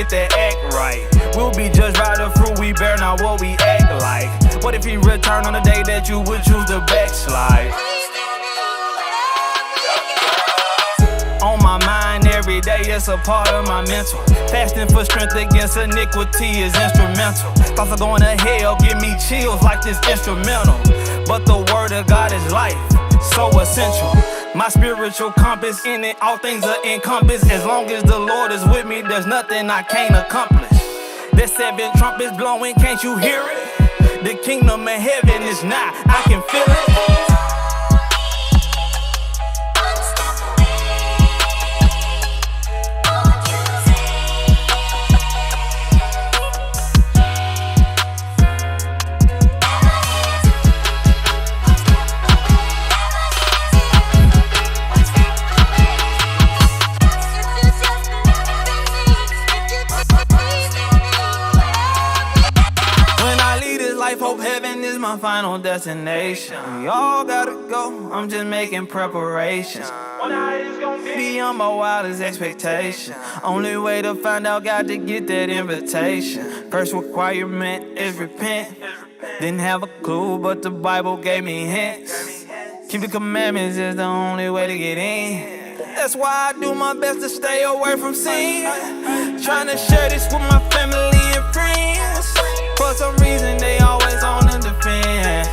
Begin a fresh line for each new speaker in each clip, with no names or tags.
get that act right. We'll be judged by the fruit we bear, not what we act like. What if he returned on the day that you would choose to backslide? On my mind every day, it's a part of my mental. Fasting for strength against iniquity is instrumental. Thoughts of going to hell give me chills like this instrumental. But the word of God is life, so essential. My spiritual compass, in it all things are encompassed. As long as the Lord is with me, there's nothing I can't accomplish. The 7 trumpets blowing, can't you hear it? The kingdom of heaven is nigh, I can feel it. Hope heaven is my final destination. We all gotta go, I'm just making preparations. One night it's gonna be beyond my wildest expectation. Only way to find out, got to get that invitation. First requirement is repent. Didn't have a clue, but the Bible gave me hints. Keep the commandments is the only way to get in. That's why I do my best to stay away from sin. Trying to share this with my family and friends. For some reason they always on the defense.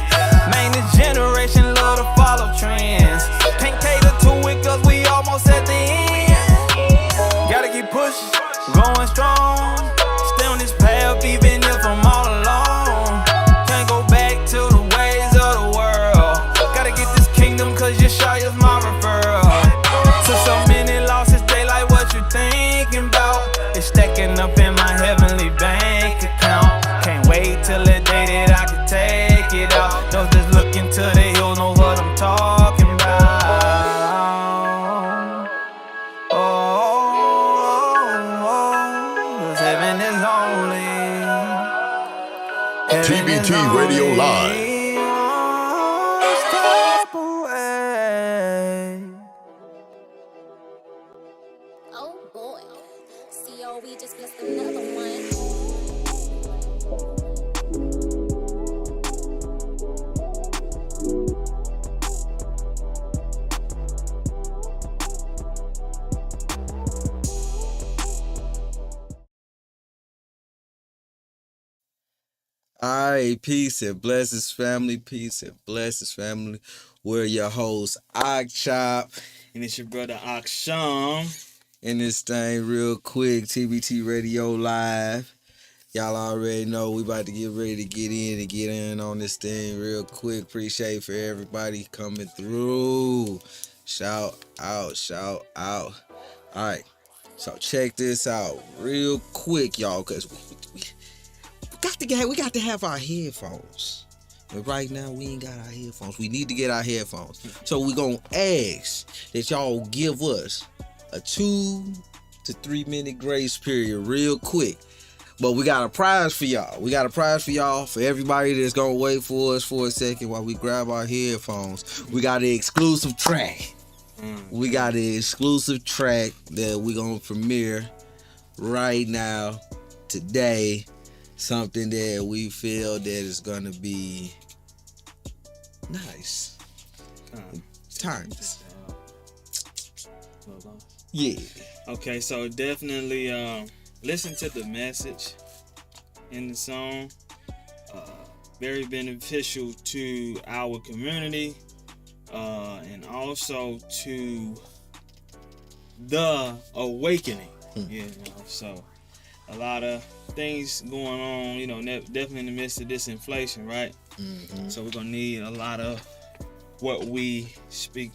Man, this generation love to follow trends. Can't cater to it cause we almost at the end. Gotta keep pushing, going strong. Stay on this path even if I'm all alone. Can't go back to the ways of the world. Gotta get this kingdom cause Yeshua's my referral. To so many losses, they like what you thinking about. It's stacking up in my heavenly bank account. Can't wait till the day that I can take it out. Those just looking to the hills know what I'm talking about. Cause heaven is only
TBT Radio Live.
Step away.
Oh boy, COE just missed another one.
All right, peace and blessings, family. Peace and blessings, family. We're your hosts, Chop,
And it's your brother Akshan.
in this thing real quick. TBT Radio Live. Y'all already know we about to get ready to get in on this thing real quick. Appreciate for everybody coming through. Shout out. All right, so check this out real quick, y'all, because we got to have our headphones. But right now, we ain't got our headphones. We need to get our headphones. So we're going to ask that y'all give us a 2 to 3 minute grace period real quick. But we got a prize for y'all. For everybody that's going to wait for us for a second while we grab our headphones. We got an exclusive track. We got an exclusive track that we're going to premiere right now, today. Something that we feel that is going to be nice. Timeless. Yeah.
Okay, so definitely listen to the message in the song. Very beneficial to our community and also to the awakening. You know, so a lot of things going on, you know, definitely in the midst of this inflation, right? Mm-hmm. So we're gonna need a lot of what we speak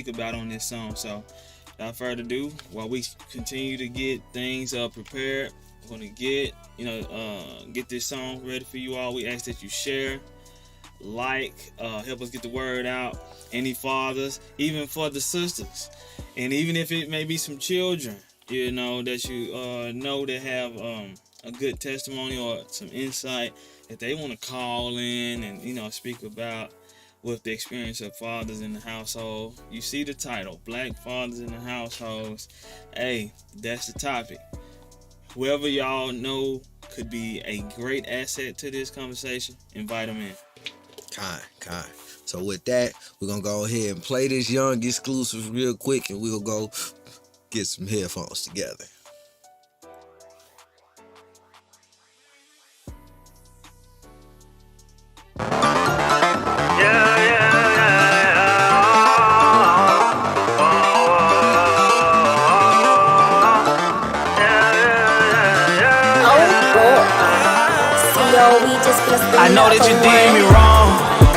about on this song. So without further ado, while we continue to get things prepared, we're gonna get this song ready for you all. We ask that you share, help us get the word out. Any fathers, even for the sisters, and even if it may be some children, you know, that you know that have a good testimony or some insight that they want to call in and, you know, speak about with the experience of fathers in the household. You see the title, Black Fathers in the Households. Hey, that's the topic. whoever y'all know could be a great asset to this conversation, invite them in.
Kind. So with that, we're gonna go ahead and play this young exclusive real quick, and we'll go get some headphones together.
I know that you did me wrong,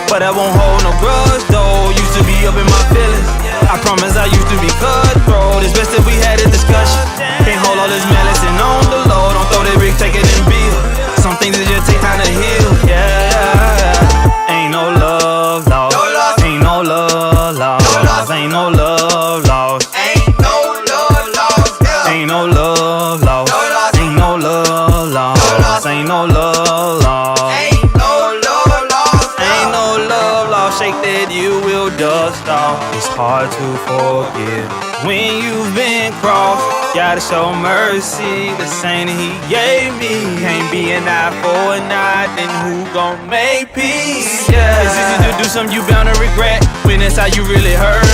but I won't hold no grudge though. Used to be up in my feelings. I promise I used to be cutthroat. It's best if we had a discussion. Can't hold all this malice and on the low. Don't throw that brick, take it and build. Some things that just take time to heal. Yeah, ain't no love lost. Ain't no love lost. Ain't no love lost. Ain't no love lost. Ain't no love lost. Ain't no love lost. Ain't no love lost. Shake that you will dust off. It's hard to forgive when you've been crossed. Gotta show mercy, the same that he gave me. Can't be an eye for an eye, then who gon' make peace? Yeah, it's easy to do something you bound to regret when it's how you really hurt.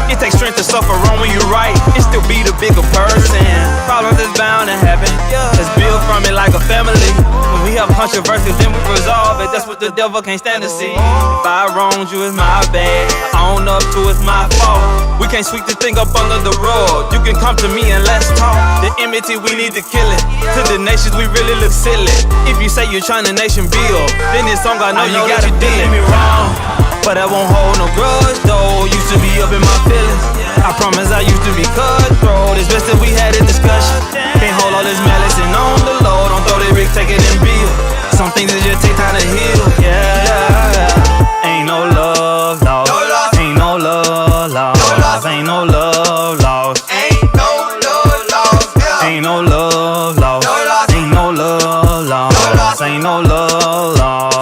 It takes strength to suffer wrong when you're right and still be the bigger person. Problems is bound to happen. Let's build from it like a family. When we have controversies, then we resolve it. That's what the devil can't stand to see. If I wronged you, it's my bad. I own up to it's my fault. We can't sweep the thing up under the rug. You can come to me and let's talk. The enmity, we need to kill it. To the nations, we really look silly. If you say you're trying to nation build, then this song I know you gotta deal me wrong. But I won't hold no grudge though. Used to be up in my feelings. I promise I used to be cutthroat. It's best if we had a discussion. Can't hold all this malice and on the low. Don't throw that brick, take it and build. Some things that just take time to heal. Yeah, ain't no love lost. Ain't no love lost. Ain't no love lost. Ain't no love lost. Ain't no love lost. Ain't no love lost. Ain't no love lost.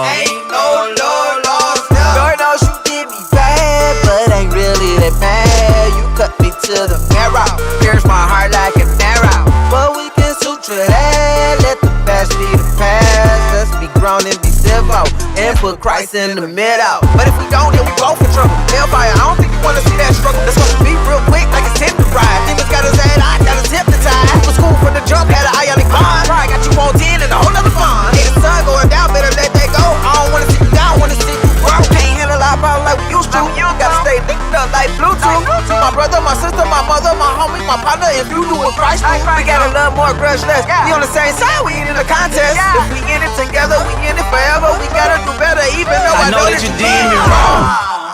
To the marrow, pierce my heart like an arrow. But we can suture that, let the past be the past. Let's be grown and be civil, and put Christ in the middle. But if we don't, then we both in trouble. Hellfire, I don't think you wanna see that struggle. Let's go beat real quick like it's tip to ride. Demons got his head, I got his hypnotized. Was cool from the jump, had an ionic bond. Pride got you on 10 and a whole other fun. Hey, the sun going down, better let that go. I don't wanna see you down, wanna see you grow. Can't handle our problem like we used to. Gotta stay linked up like Bluetooth. My brother, my sister, my mother, my homie, my partner. If you do what Christ do, we gotta love more, grudge less. We on the same side, we ain't in a contest. If we in it together, we in it forever. We gotta do better, even though
I know that you did me wrong,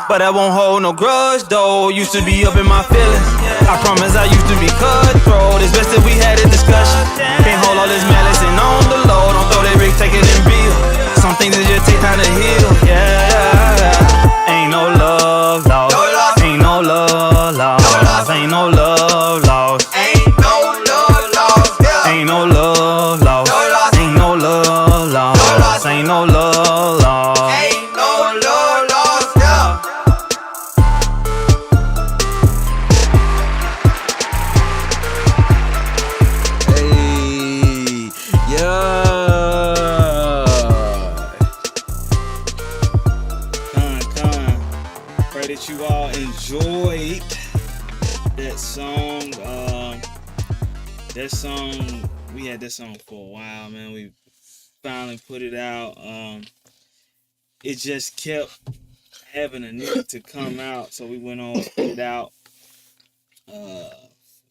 but I won't hold no grudge though. Used to be up in my feelings. I promise I used to be cutthroat. It's best if we had a discussion. Can't hold all this malice and on the low. Don't throw that brick, take it and build. Some things that just take time to heal. Yeah, ain't no love lost. Ain't no love lost. Ain't no love lost. Ain't no love lost. Ain't no love lost. Ain't no love lost. Ain't no love lost. Ain't no love lost.
Hey, yeah.
Pray that you all enjoyed that song. That song, we had that song for a while, man. We finally put it out. It just kept having a need to come out, so we went on and put it out.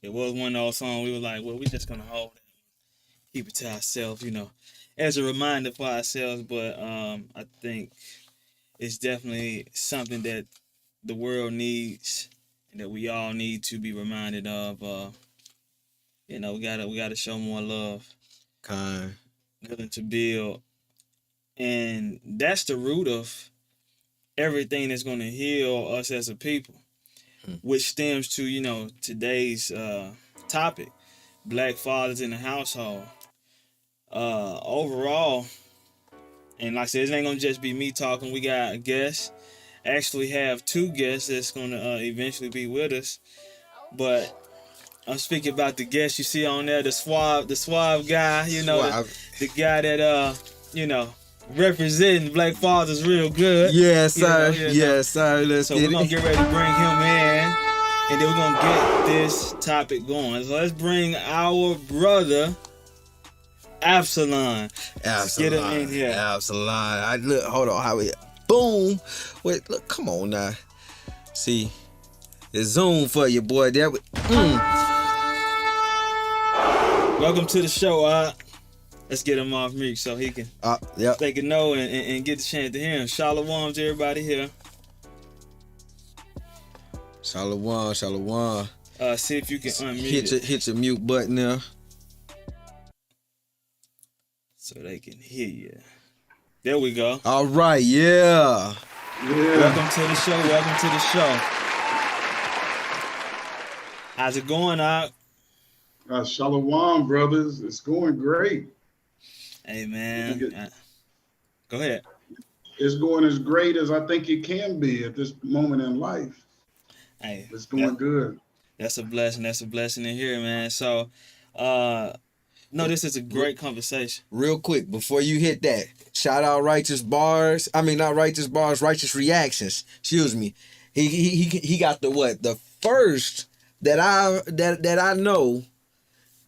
It was one of those songs we were like, well, we just gonna hold it, keep it to ourselves, as a reminder for ourselves. But I think it's definitely something that the world needs and that we all need to be reminded of. We gotta show more love, willing to build, and that's the root of everything that's going to heal us as a people, which stems to today's topic: Black fathers in the household. Overall, and like I said, it ain't gonna just be me talking. We got a guest. Actually, have two guests that's gonna eventually be with us, but I'm speaking about the guest you see on there, the suave guy, you know,
Suave.
the guy that representing Black Fathers real good.
Yes, sir.
You know.
Yes, sir. Let's
So
get
we're gonna
it.
get ready to bring him in, and then we're gonna get this topic going. So let's bring our brother Absalom. Let's get him in here.
Absalom. Look, hold on. How we? Boom. Wait, look. Come on now. See, it's Zoom for you, boy. There.
Welcome to the show, Let's get him off mute so he can
Yep.
they can know and get the chance to hear him. Shalom to everybody here.
Shalom.
See if you can unmute it
Hit your mute button there.
so they can hear you. There we go.
All right. Yeah.
Welcome to the show. How's it going,
Shalom, brothers. It's going great.
Hey, man. Go ahead.
It's going as great as I think it can be at this moment in life.
Hey,
It's going good.
That's a blessing. That's a blessing to hear, man. So, this is a great conversation.
Real quick, before you hit that, shout out Righteous Reactions. Excuse me. He got the first that I know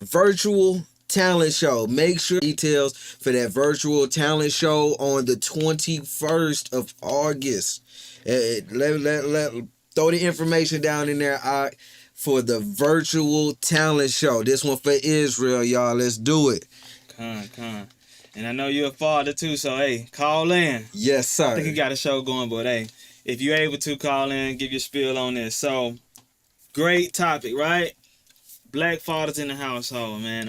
virtual talent show. Make sure details for that virtual talent show on the 21st of August. Let throw the information down in there for the virtual talent show. This one for Israel, y'all. Let's do it.
Con. And I know you're a father too, so hey, call in.
Yes, sir.
I think you got a show going, but hey, if you're able to call in, give your spiel on this. So, great topic, right? Black fathers in the household, man.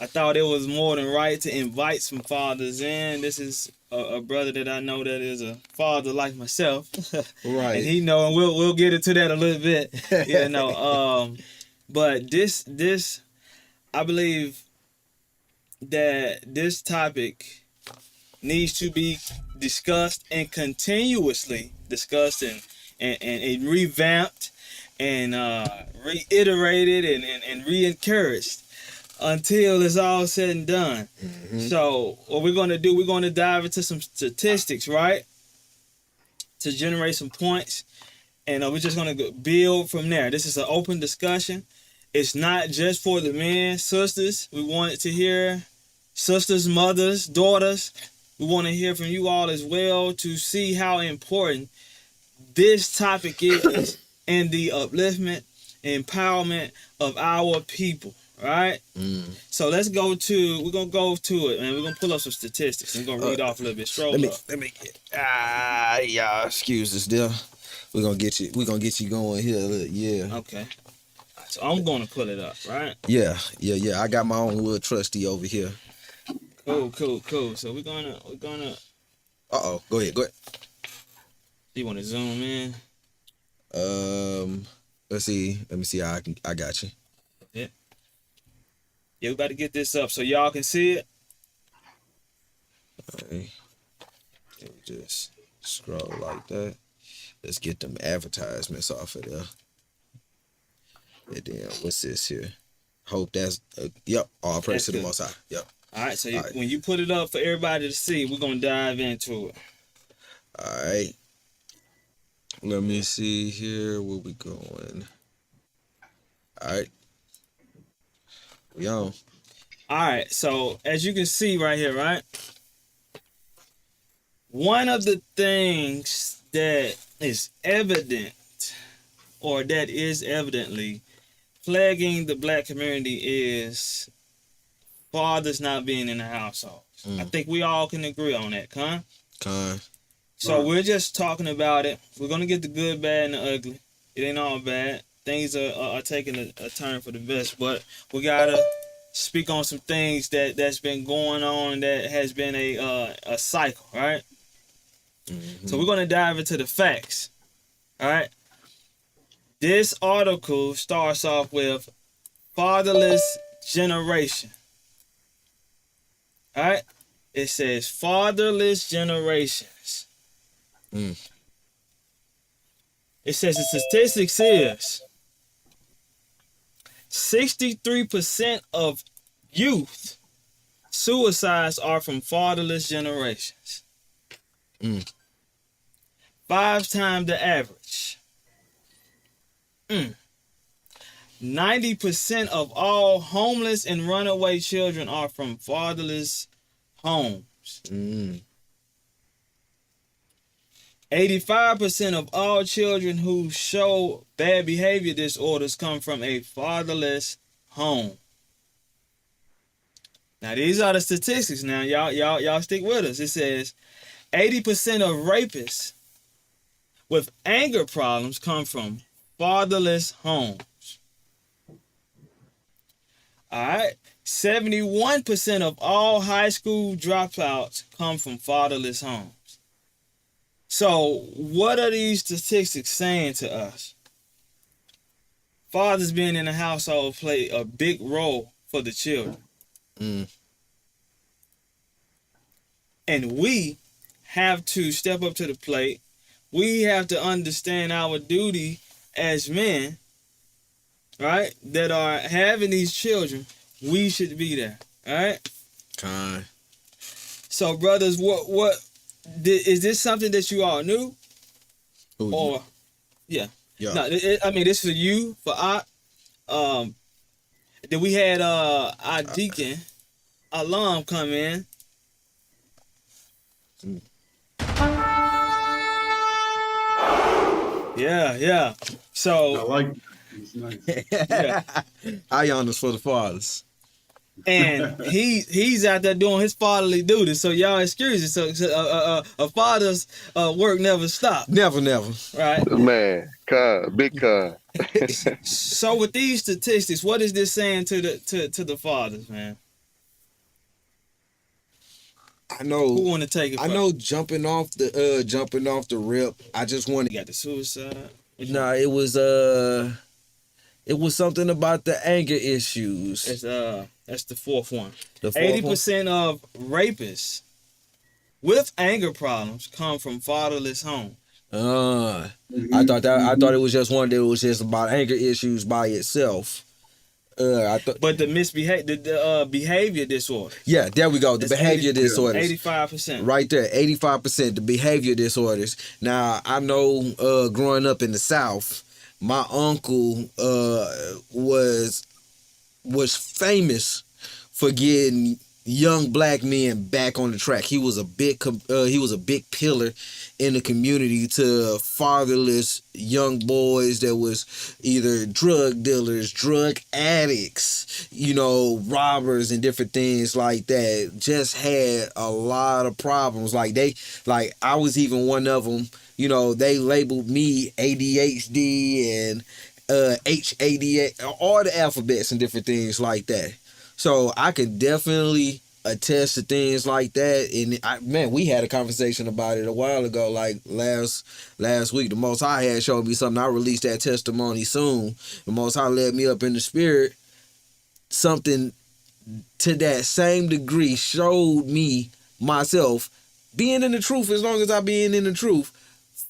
I thought it was more than right to invite some fathers in. This is a brother that I know that is a father like myself,
Right?
and he know, and we'll get into that a little bit, But this I believe that this topic needs to be discussed and continuously discussed and revamped and reiterated and re-encouraged until it's all said and done. Mm-hmm. So what we're going to do, we're going to dive into some statistics, right? To generate some points. And we're just going to build from there. This is an open discussion. It's not just for the men, sisters. We want to hear sisters, mothers, daughters. We want to hear from you all as well to see how important this topic is in the upliftment, empowerment of our people. Right? So we're gonna go to it, man. We're gonna pull up some statistics. We're gonna read off a little bit. Scroll up.
Let me y'all excuse us there. We're gonna get you going here. Yeah.
Okay. So I'm gonna pull it up, right?
Yeah. I got my own little trusty over here.
Cool. So we're gonna
Go ahead.
You wanna zoom in?
Let's see. Let me see. I got you.
Yeah, we about to get this up so y'all can see it.
All right. Just scroll like that. Let's get them advertisements off of there. And then what's this here? Hope that's yep. All praise to the Most High. Yep.
All right. So when you put it up for everybody to see, we're gonna dive into it.
All right. Let me see here. Where we going? All right. We on.
All right, so as you can see right here, right? One of the things that is evident, or that is evidently plaguing the black community is fathers not being in the household. I think we all can agree on that, Con? So we're just talking about it. We're going to get the good, bad, and the ugly. It ain't all bad. Things are taking a turn for the best, but we gotta speak on some things that's been going on that has been a cycle, right? Mm-hmm. So we're gonna dive into the facts, all right? This article starts off with fatherless generation, all right? It says fatherless generations. It says the statistics is 63% of youth suicides are from fatherless generations. 5 times the average. 90% of all homeless and runaway children are from fatherless homes. 85% of all children who show bad behavior disorders come from a fatherless home. Now these are the statistics. Now y'all stick with us. It says 80% of rapists with anger problems come from fatherless homes. All right. 71% of all high school dropouts come from fatherless homes. So, what are these statistics saying to us? Fathers being in the household play a big role for the children. And we have to step up to the plate. We have to understand our duty as men, right, that are having these children. We should be there, all right? So, brothers, what is this something that you all knew? Or, yeah. No, I mean, this for you, for I. Then we had our deacon, Alam, come in. Yeah. So
I like that. It's nice.
yeah.
Ionis for the fathers.
And he's out there doing his fatherly duty. So y'all excuse it. So a father's work never stops.
Never.
Right.
Man, big con.
So with these statistics, what is this saying to the fathers, man?
I know.
Who want to take it?
I know. Jumping off the rip. I just want to.
You got the suicide.
Nah, it was something about the anger issues.
That's the fourth one.
80%
of rapists with anger problems come from fatherless homes.
I thought it was just one that was just about anger issues by itself.
But the behavior disorder.
Yeah, there we go. The behavior disorders.
85%.
Right there, 85%. The behavior disorders. Now I know, growing up in the South, my uncle was famous for getting young black men back on the track. He was a big pillar in the community to fatherless young boys that was either drug dealers, drug addicts, robbers and different things like that. Just had a lot of problems. I was even one of them. They labeled me ADHD and HADA, all the alphabets and different things like that. So I could definitely attest to things like that. And we had a conversation about it a while ago, like last week. The Most High had showed me something. I released that testimony soon. The Most High led me up in the spirit. Something to that same degree showed me myself being in the truth. As long as I being in the truth,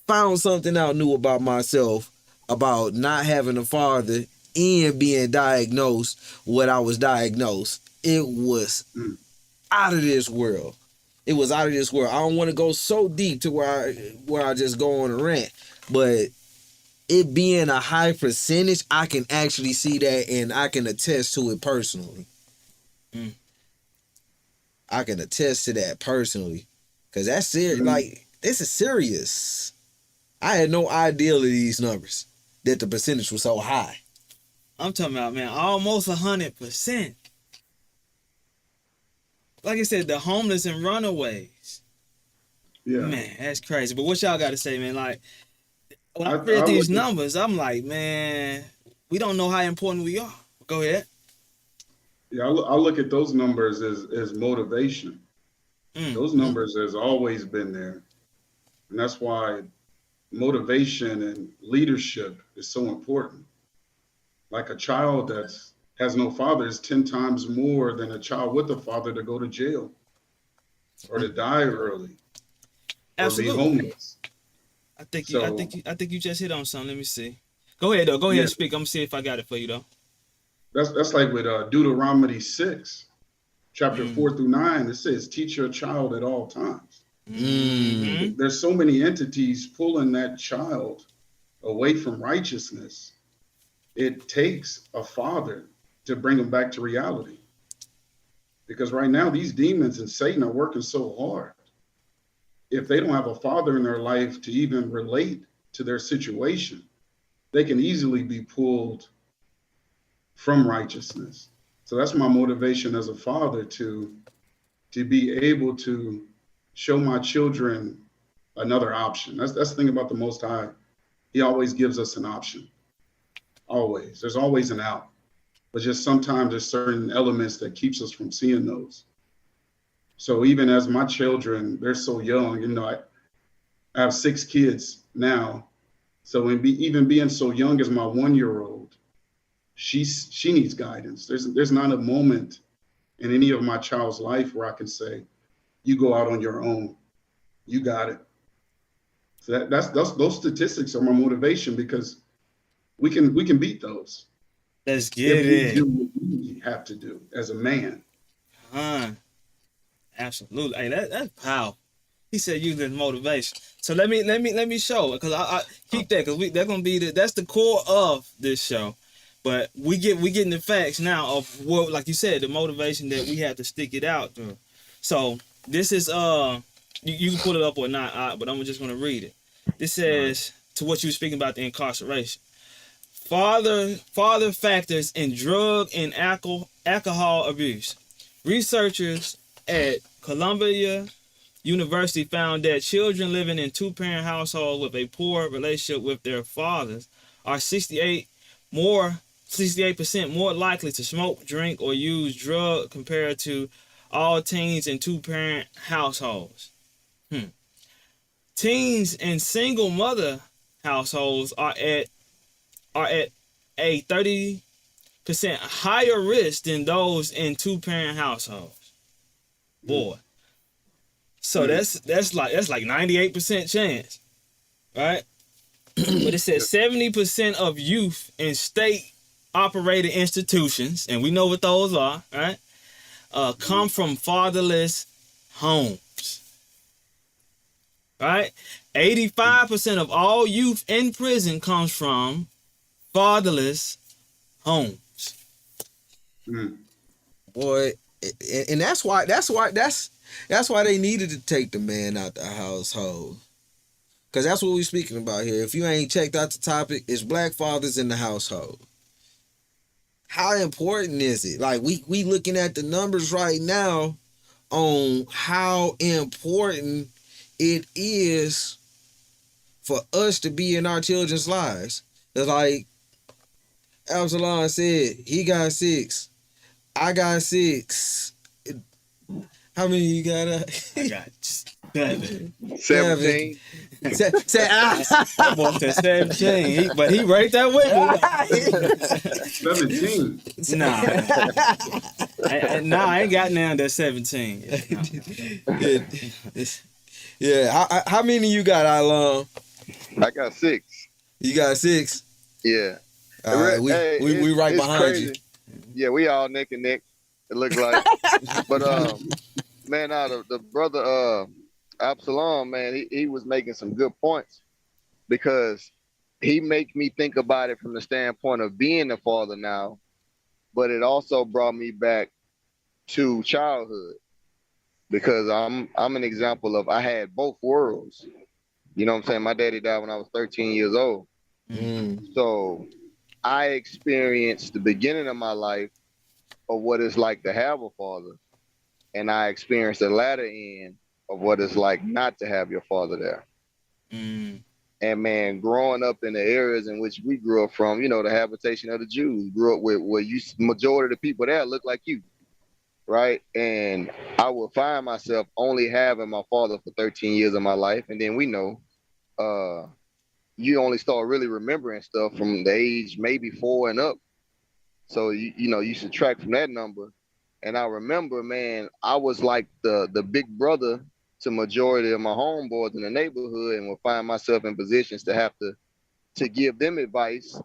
found something out new about myself, about not having a father and being diagnosed what I was diagnosed. It was out of this world. It was out of this world. I don't want to go so deep to where I just go on a rant, but it being a high percentage, I can actually see that and I can attest to it personally. I can attest to that personally, because that's serious. Like, this is serious. I had no idea of these numbers, that the percentage was so high.
I'm talking about, man, almost 100%. Like I said, the homeless and runaways.
Yeah.
Man, that's crazy. But what y'all got to say, man? Like, when I read these numbers, I'm like, man, we don't know how important we are. Go ahead.
Yeah, I look at those numbers as motivation. Those numbers has always been there. And that's why motivation and leadership is so important. Like a child that has no father is 10 times more than a child with a father to go to jail or to die early.
Absolutely.
Or be homeless.
I think you just hit on something. Let me see. Go ahead though. Go ahead and speak. I'm gonna see if I got it for you though.
That's like with Deuteronomy 6, chapter 4 through 9. It says, teach your child at all times. There's so many entities pulling that child away from righteousness. It takes a father to bring them back to reality. Because right now, these demons and Satan are working so hard. If they don't have a father in their life to even relate to their situation, they can easily be pulled from righteousness. So that's my motivation as a father, to be able to show my children another option. That's the thing about the Most High. He always gives us an option. Always. There's always an out. But just sometimes there's certain elements that keeps us from seeing those. So even as my children, they're so young, you know, I have 6 kids now. So even being so young as my 1-year-old, she needs guidance. There's not a moment in any of my child's life where I can say, you go out on your own, you got it. So those statistics are my motivation, because we can beat those.
Let's get
if
it.
we do what we have to do as a man.
Absolutely. Hey, that's powerful. He said use this motivation. So let me show it, because I keep that, because that's gonna be that's the core of this show. But we getting the facts now of what, like you said, the motivation that we have to stick it out through. So this is you can pull it up or not, but I'm just gonna read it. This says, to what you were speaking about, the incarceration. Father factors in drug and alcohol abuse. Researchers at Columbia University found that children living in 2-parent households with a poor relationship with their fathers are 68% more likely to smoke, drink, or use drugs compared to all teens in 2-parent households. Teens in single mother households are at a 30% higher risk than those in 2-parent households. Boy. So that's like 98% chance, right? But it says 70% of youth in state operated institutions, and we know what those are, right? Come from fatherless homes. Right? 85% of all youth in prison comes from fatherless homes.
Boy, and that's why they needed to take the man out the household. Because that's what we're speaking about here. If you ain't checked out the topic, it's black fathers in the household. How important is it? Like, we looking at the numbers right now on how important it is for us to be in our children's lives. It's like Absalom said, he got 6. I got 6. How many you got?
I got 7.
17.
That boy said 17. But he right there with me.
17.
Nah. I ain't got now that 17.
Yeah. How many you got, Alon?
I got 6.
You got 6?
Yeah.
All right, we right behind
crazy.
you.
Yeah, we all neck and neck, it looks like. But man, the brother Absalom, man, he was making some good points, because he make me think about it from the standpoint of being a father now, but it also brought me back to childhood, because I'm an example of, I had both worlds. You know what I'm saying? My daddy died when I was 13 years old. So I experienced the beginning of my life of what it's like to have a father, and I experienced the latter end of what it's like not to have your father there. And man, growing up in the areas in which we grew up from, you know, the habitation of the Jews, grew up with where majority of the people there look like you, right? And I would find myself only having my father for 13 years of my life, and then we know you only start really remembering stuff from the age maybe 4 and up. So you subtract from that number. And I remember, man, I was like the big brother to majority of my homeboys in the neighborhood, and would find myself in positions to have to give them advice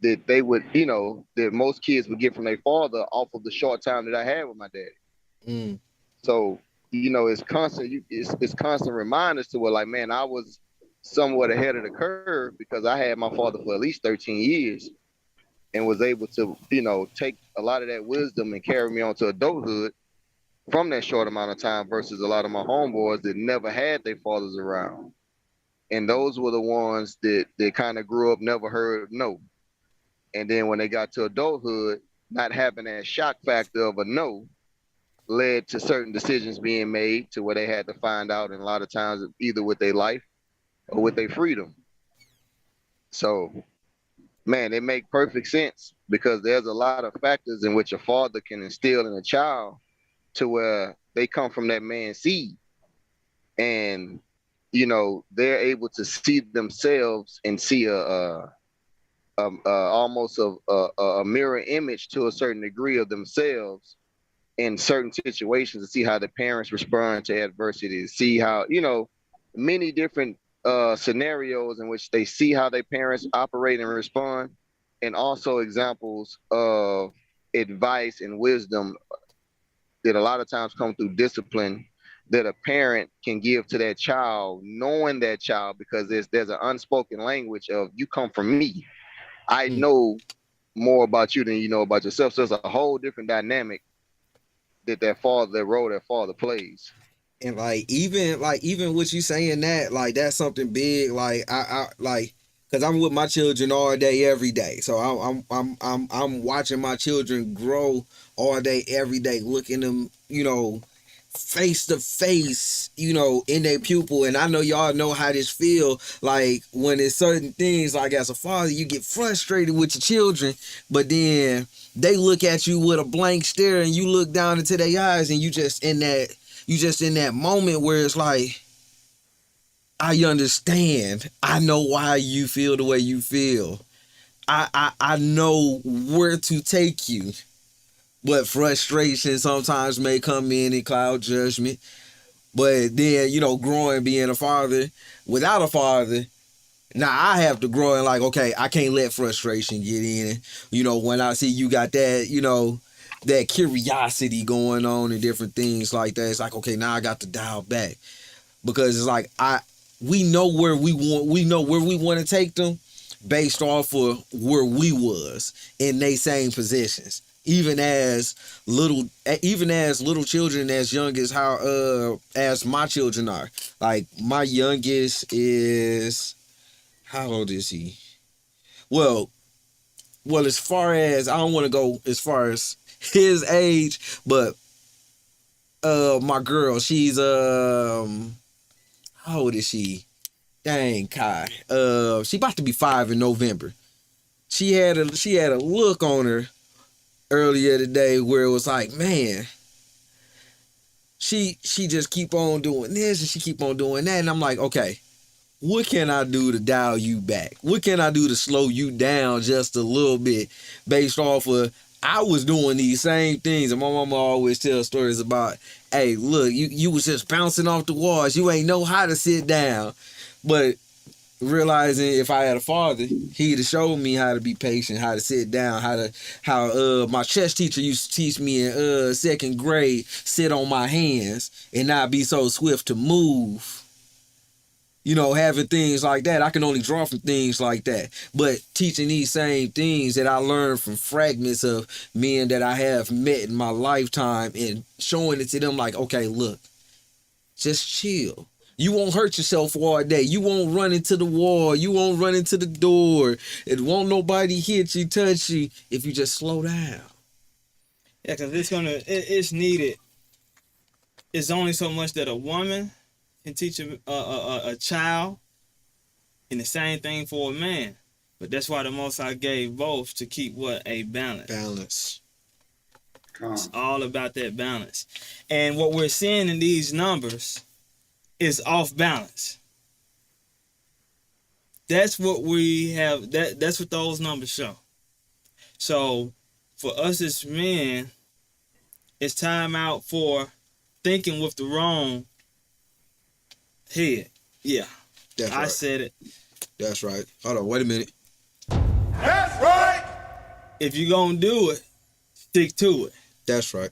that they would, that most kids would get from their father off of the short time that I had with my daddy.
Mm.
So, it's constant. It's constant reminders to where, like, man, I was somewhat ahead of the curve because I had my father for at least 13 years and was able to, take a lot of that wisdom and carry me on to adulthood from that short amount of time versus a lot of my homeboys that never had their fathers around. And those were the ones that kind of grew up, never heard no. And then when they got to adulthood, not having that shock factor of a no led to certain decisions being made to where they had to find out, and a lot of times either with their life or with their freedom. So, man, it make perfect sense because there's a lot of factors in which a father can instill in a child to where they come from that man's seed. And, they're able to see themselves and see almost a mirror image to a certain degree of themselves in certain situations, to see how the parents respond to adversity, to see how, many different scenarios in which they see how their parents operate and respond, and also examples of advice and wisdom that a lot of times come through discipline that a parent can give to that child, knowing that child, because there's an unspoken language of, you come from me. I know more about you than you know about yourself. So it's a whole different dynamic that role that father plays.
And even what you saying that, like, that's something big. Like I like, because I'm with my children all day every day, so I'm watching my children grow all day every day, looking them face to face, in their pupil. And I know y'all know how this feel, like when it's certain things, like as a father, you get frustrated with your children, but then they look at you with a blank stare and you look down into their eyes and you just in that moment where it's like, I understand. I know why you feel the way you feel. I know where to take you. But frustration sometimes may come in and cloud judgment. But then, growing, being a father, without a father, now I have to grow and like, okay, I can't let frustration get in. When I see you got that, that curiosity going on and different things like that, it's like, okay, now I got to dial back. Because it's like, we know where we want to take them based off of where we was in they same positions. Even as little children, as young as as my children are. Like, my youngest is, how old is he? Well, as far as, I don't want to go as far as his age, but my girl, she's how old is she? Dang, Kai. She about to be 5 in November. She had a look on her earlier today where it was like, man, she just keep on doing this and she keep on doing that, and I'm like, okay, what can I do to dial you back? What can I do to slow you down just a little bit, based off of, I was doing these same things, and my mama always tells stories about, hey, look, you was just bouncing off the walls, you ain't know how to sit down. But realizing if I had a father, he'd have showed me how to be patient, how to sit down, how my chess teacher used to teach me in second grade, sit on my hands and not be so swift to move. Having things like that. I can only draw from things like that. But teaching these same things that I learned from fragments of men that I have met in my lifetime, and showing it to them like, okay, look, just chill. You won't hurt yourself all day. You won't run into the wall. You won't run into the door. It won't nobody hit you, touch you, if you just slow down.
Yeah, because it's needed. It's only so much that a woman can teach a child, and the same thing for a man. But that's why the Most High gave both, to keep what? A balance.
Balance.
It's all about that balance. And what we're seeing in these numbers is off balance. That's what we have. That's what those numbers show. So for us as men, it's time out for thinking with the wrong head. Yeah,
that's
I
right.
said it.
That's right. Hold on, wait a minute.
That's right.
if you're gonna do it, stick to it.
That's right.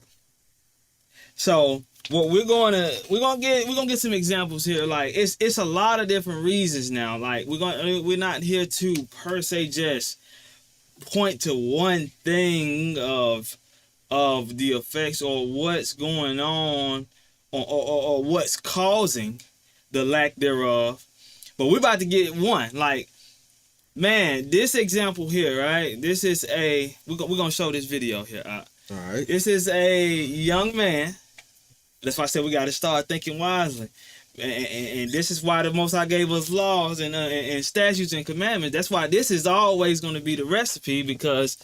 So what we're gonna get some examples here. Like it's a lot of different reasons now. Like we're not here to per se just point to one thing of the effects or what's going on or what's causing the lack thereof. But we're about to get one. Like, man, this example here, right? This is we're gonna show this video here.
All right.
This is a young man. That's why I said we got to start thinking wisely. And this is why the Most High gave us laws and statutes and commandments. That's why this is always going to be the recipe, because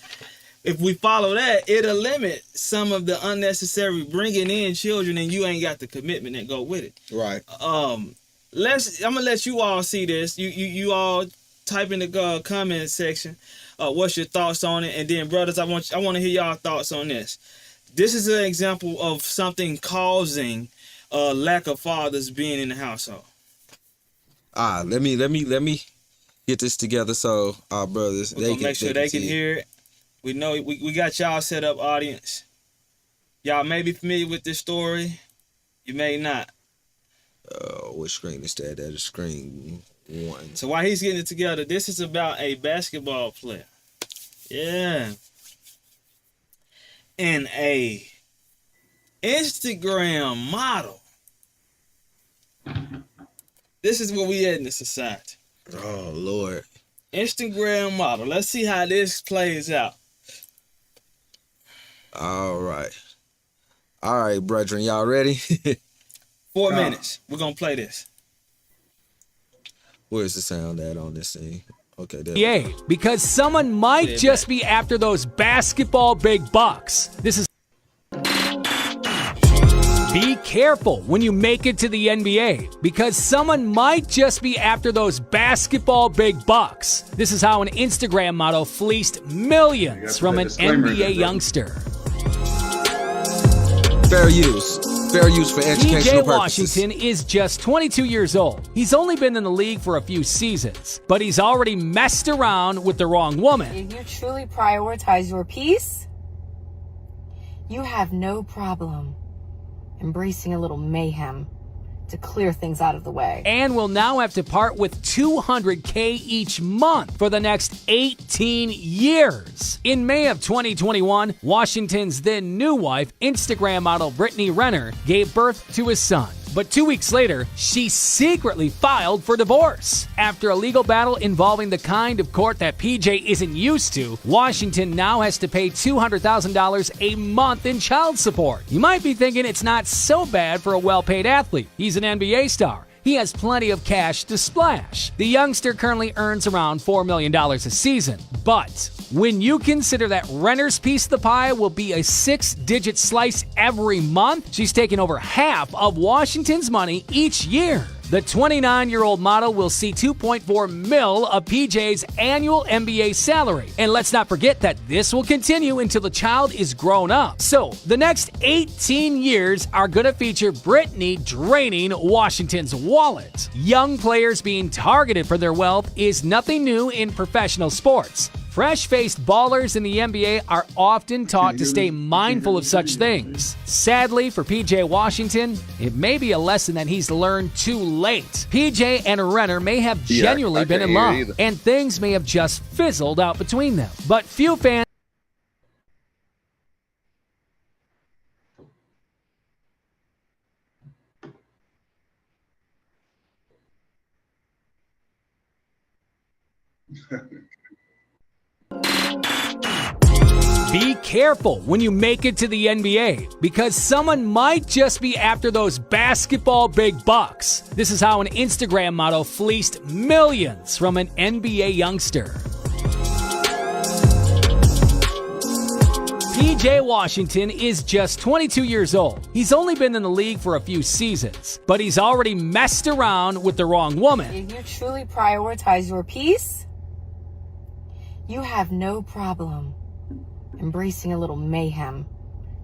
if we follow that, it'll limit some of the unnecessary bringing in children, and you ain't got the commitment that go with it.
Right.
I'm gonna let you all see this. You all type in the comment section. What's your thoughts on it? And then, brothers, I want to hear y'all thoughts on this. This is an example of something causing a lack of fathers being in the household.
Let me get this together so our brothers
We're gonna make sure they can hear it. We know we got y'all set up, audience. Y'all may be familiar with this story. You may not.
What screen is that? That is screen 1.
So while he's getting it together, this is about a basketball player. Yeah. And a Instagram model. This is where we at in the society.
Oh, Lord.
Instagram model. Let's see how this plays out.
All right, brethren, y'all ready?
4 minutes. We're gonna play this.
Where's the sound at on this thing? Okay, there.
Yeah, because someone might just be after those basketball big bucks. This is. Be careful when you make it to the NBA, because someone might just be after those basketball big bucks. This is how an Instagram model fleeced millions from an NBA youngster.
Fair use for educational
PJ
purposes.
Washington is just 22 years old. He's only been in the league for a few seasons, but he's already messed around with the wrong woman.
If you truly prioritize your peace, you have no problem embracing a little mayhem to clear things out of the way.
And will now have to part with $200K each month for the next 18 years. In May of 2021, Washington's then new wife, Instagram model Brittany Renner, gave birth to his son. But 2 weeks later, she secretly filed for divorce. After a legal battle involving the kind of court that PJ isn't used to, Washington now has to pay $200,000 a month in child support. You might be thinking it's not so bad for a well-paid athlete. He's an NBA star. He has plenty of cash to splash. The youngster currently earns around $4 million a season. But when you consider that Renner's piece of the pie will be a 6-digit slice every month, she's taking over half of Washington's money each year. The 29-year-old model will see $2.4 million of PJ's annual NBA salary. And let's not forget that this will continue until the child is grown up. So, the next 18 years are going to feature Brittany draining Washington's wallet. Young players being targeted for their wealth is nothing new in professional sports. Fresh-faced ballers in the NBA are often taught to stay mindful of such things. Sadly for PJ Washington, it may be a lesson that he's learned too late. PJ and Renner may have genuinely been in love, and things may have just fizzled out between them. But few fans Be careful when you make it to the NBA, because someone might just be after those basketball big bucks. This is how an Instagram model fleeced millions from an NBA youngster. PJ Washington is just 22 years old. He's only been in the league for a few seasons, but he's already messed around with the wrong woman.
If you truly prioritize your peace, you have no problem embracing a little mayhem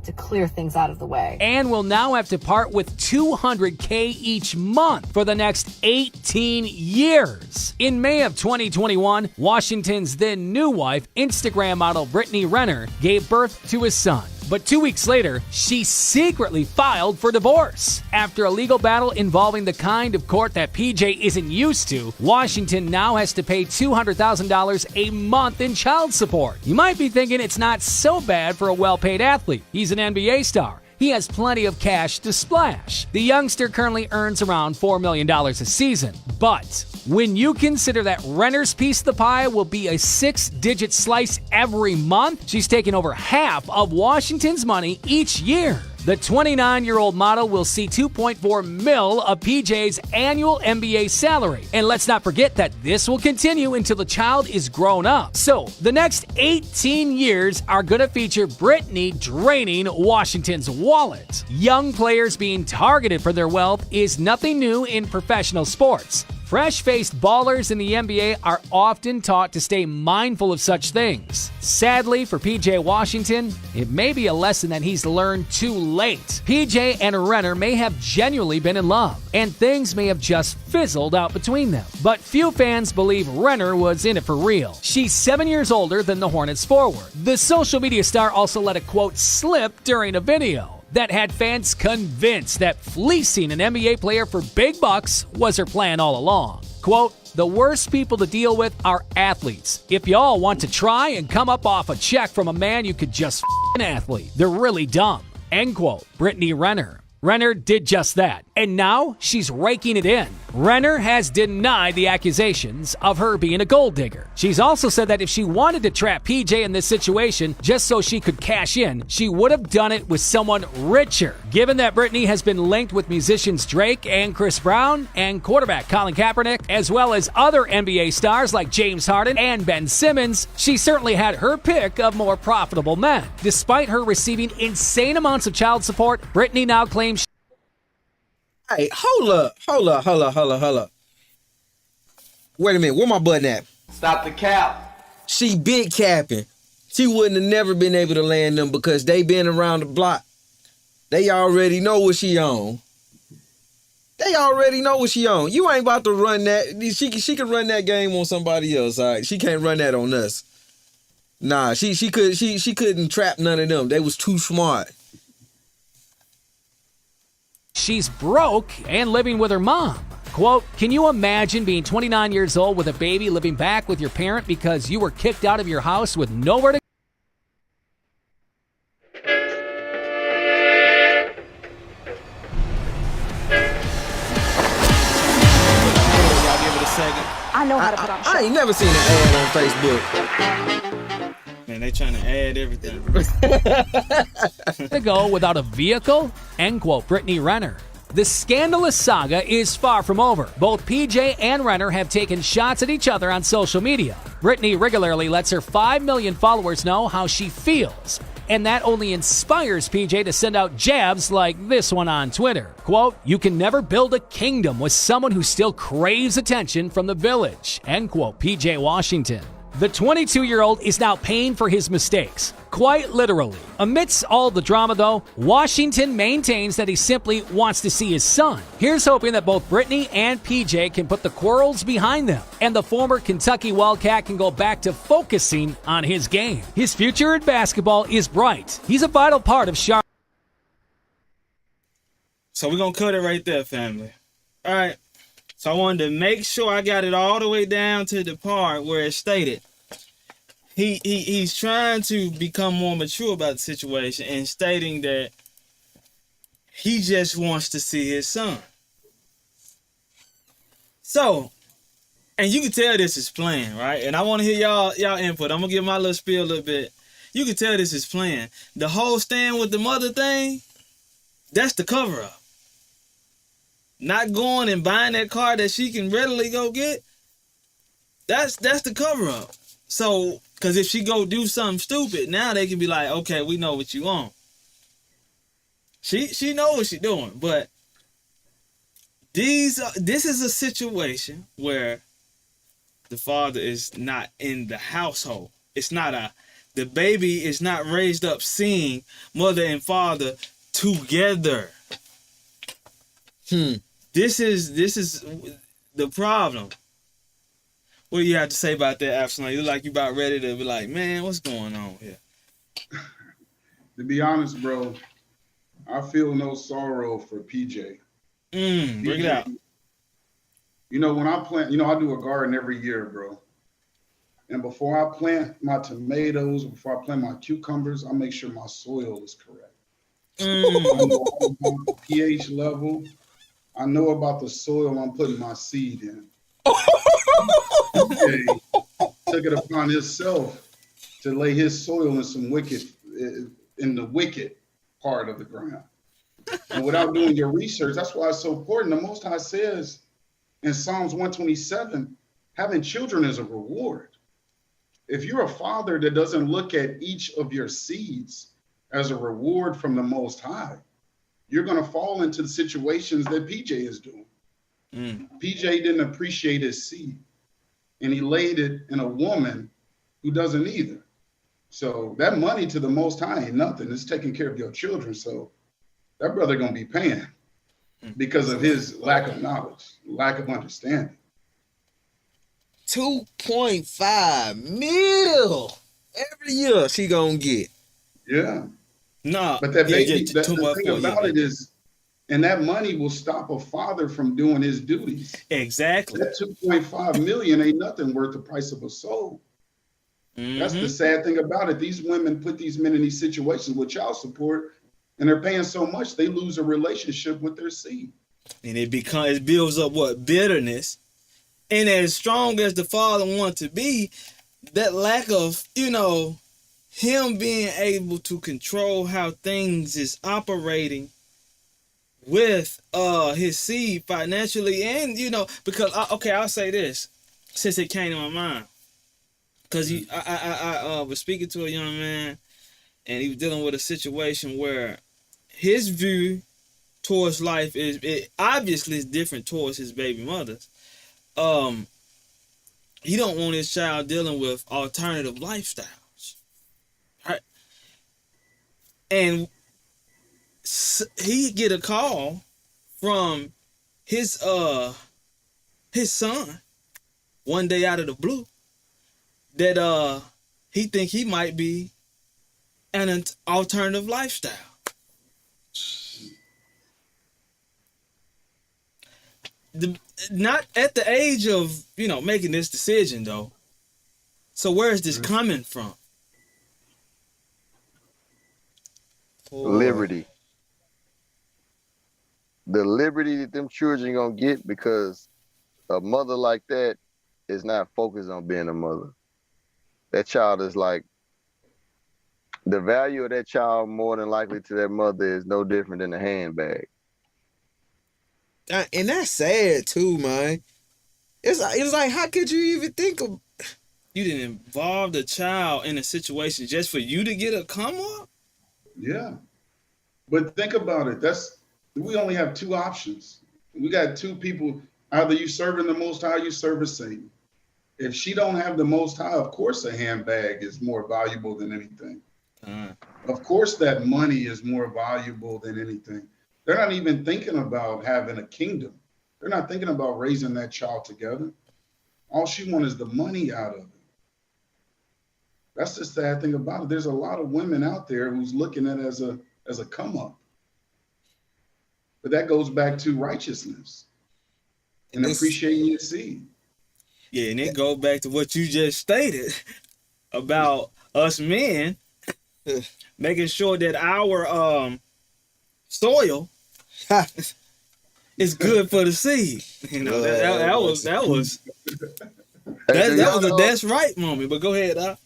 to clear things out of the way.
And will now have to part with $200K each month for the next 18 years. In May of 2021, Washington's then new wife, Instagram model Brittany Renner, gave birth to a son. But 2 weeks later, she secretly filed for divorce. After a legal battle involving the kind of court that PJ isn't used to, Washington now has to pay $200,000 a month in child support. You might be thinking it's not so bad for a well-paid athlete. He's an NBA star. He has plenty of cash to splash. The youngster currently earns around $4 million a season. But when you consider that Renner's piece of the pie will be a 6-digit slice every month, she's taking over half of Washington's money each year. The 29-year-old model will see $2.4 million of PJ's annual NBA salary. And let's not forget that this will continue until the child is grown up. So, the next 18 years are going to feature Brittany draining Washington's wallet. Young players being targeted for their wealth is nothing new in professional sports. Fresh-faced ballers in the NBA are often taught to stay mindful of such things. Sadly for PJ Washington, it may be a lesson that he's learned too late. PJ and Renner may have genuinely been in love, and things may have just fizzled out between them. But few fans believe Renner was in it for real. She's 7 years older than the Hornets forward. The social media star also let a quote slip during a video that had fans convinced that fleecing an NBA player for big bucks was her plan all along. Quote, "The worst people to deal with are athletes. If y'all want to try and come up off a check from a man, you could just f*** an athlete. They're really dumb." End quote. Brittany Renner. Renner did just that, and now she's raking it in. Renner has denied the accusations of her being a gold digger. She's also said that if she wanted to trap PJ in this situation just so she could cash in, she would have done it with someone richer. Given that Brittany has been linked with musicians Drake and Chris Brown and quarterback Colin Kaepernick, as well as other NBA stars like James Harden and Ben Simmons, she certainly had her pick of more profitable men. Despite her receiving insane amounts of child support, Brittany now claims.
Hey, hold up. Wait a minute, where my button at?
Stop the cap.
She big capping. She wouldn't have never been able to land them because they been around the block. They already know what she on. You ain't about to run that. She could run that game on somebody else, all right? She can't run that on us. Nah, she couldn't trap none of them. They was too smart.
She's broke and living with her mom. Quote, "Can you imagine being 29 years old with a baby living back with your parent because you were kicked out of your house with nowhere to
I know how to put on
I ain't never seen an ad on Facebook.
Man, they trying to add everything.
to go without a vehicle?" End quote. Brittany Renner. The scandalous saga is far from over. Both PJ and Renner have taken shots at each other on social media. Brittany regularly lets her 5 million followers know how she feels, and that only inspires PJ to send out jabs like this one on Twitter. Quote, "You can never build a kingdom with someone who still craves attention from the village." End quote. PJ Washington. The 22-year-old is now paying for his mistakes, quite literally. Amidst all the drama, though, Washington maintains that he simply wants to see his son. Here's hoping that both Brittany and PJ can put the quarrels behind them, and the former Kentucky Wildcat can go back to focusing on his game. His future in basketball is bright. He's a vital part of Charlotte.
So we're going to cut it right there, family. All right. So I wanted to make sure I got it all the way down to the part where it stated he's trying to become more mature about the situation and stating that he just wants to see his son. So, and you can tell this is planned, right? And I want to hear y'all input. I'm gonna give my little spiel a little bit. You can tell this is planned. The whole stand with the mother thing, that's the cover up. Not going and buying that car that she can readily go get, that's the cover up. So, because if she go do something stupid, now they can be like, okay, we know what you want. She know what she doing, but this is a situation where the father is not in the household. It's not a the baby is not raised up seeing mother and father together. This is the problem. What do you have to say about that, Absalom? You look like you about ready to be like, man, what's going on here?
To be honest, bro, I feel no sorrow for PJ.
Bring it out.
You know, when I plant, you know, I do a garden every year, bro. And before I plant my tomatoes, before I plant my cucumbers, I make sure my soil is correct. I know all about the pH level. I know about the soil I'm putting my seed in. Okay. Took it upon himself to lay his soil in some in the wicked part of the ground. And without doing your research, that's why it's so important. The Most High says in Psalms 127, having children is a reward. If you're a father that doesn't look at each of your seeds as a reward from the Most High, you're going to fall into the situations that PJ is doing. PJ didn't appreciate his seed, and he laid it in a woman who doesn't either. So that money to the Most High ain't nothing. It's taking care of your children. So that brother going to be paying because of his lack of knowledge, lack of understanding.
2.5 mil every year she gonna get.
Yeah.
No.
But that baby,
the
thing about it is, and that money will stop a father from doing his duties.
Exactly.
That 2.5 million ain't nothing worth the price of a soul. That's the sad thing about it. These women put these men in these situations with child support, and they're paying so much they lose a relationship with their seed.
And it builds up bitterness. And as strong as the father wants to be, that lack of, him being able to control how things is operating with his seed financially, and because I'll say this since it came to my mind, because I was speaking to a young man, and he was dealing with a situation where his view towards life obviously is different towards his baby mother's. He don't want his child dealing with alternative lifestyles, right? And he get a call from his son one day out of the blue that he think he might be an alternative lifestyle. Not at the age of making this decision though. So where is this coming from?
Liberty. The liberty that them children gonna get, because a mother like that is not focused on being a mother. That child is like, the value of that child more than likely to that mother is no different than a handbag.
And that's sad too, man. It's like, how could you even think of?
You didn't involve the child in a situation just for you to get a come up?
Yeah. But think about it. We only have two options. We got two people. Either you serving the Most High, you serving Satan. If she don't have the Most High, of course a handbag is more valuable than anything. Of course that money is more valuable than anything. They're not even thinking about having a kingdom. They're not thinking about raising that child together. All she wants is the money out of it. That's the sad thing about it. There's a lot of women out there who's looking at it as a come up. But that goes back to righteousness and appreciating your seed.
Yeah, and it goes back to what you just stated about us men making sure that our soil is good for the seed. That was a that's right moment. But go ahead,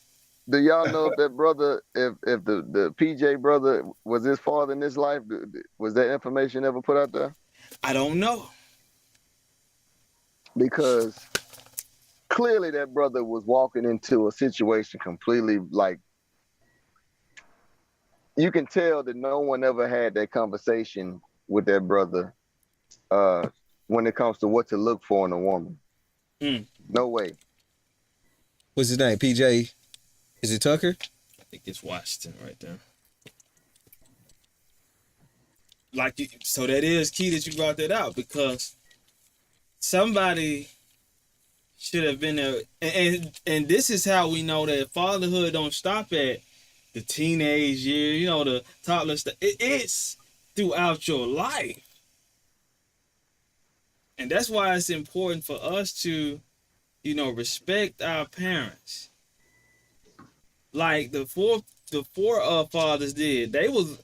Do y'all know if that brother, if the PJ brother was his father in this life? Was that information ever put out there?
I don't know.
Because clearly that brother was walking into a situation completely like, you can tell that no one ever had that conversation with that brother when it comes to what to look for in a woman. No way.
What's his name? PJ? Is it Tucker?
think it's Washington right there. So that is key that you brought that out, because somebody should have been there, and this is how we know that fatherhood don't stop at the teenage year, the toddler stuff. It's throughout your life, and that's why it's important for us to, respect our parents. Like the four fathers did. They was,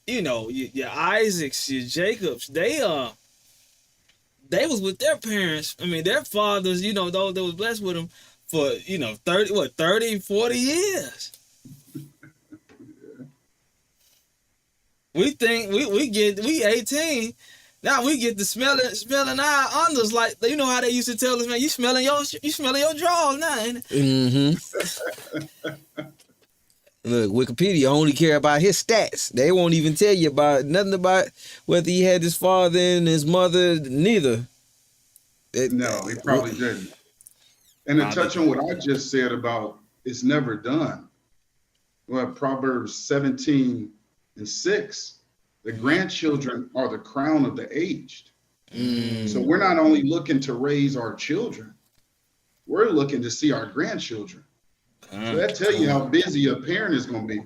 your Isaacs, your Jacobs. They was with their parents. I mean, their fathers, those that was blessed with them for, 30, 40 years. We think we 18. Now we get to smelling our unders, like, how they used to tell us, man, you smelling your drawers now, ain't it?
Mm-hmm. Look, Wikipedia only care about his stats. They won't even tell you about nothing about whether he had his father and his mother. Neither.
No, he probably didn't. And to touch on what I just said about it's never done. Well, Proverbs 17:6, the grandchildren are the crown of the aged. So we're not only looking to raise our children, we're looking to see our grandchildren. So that tell you how busy a parent is going to be.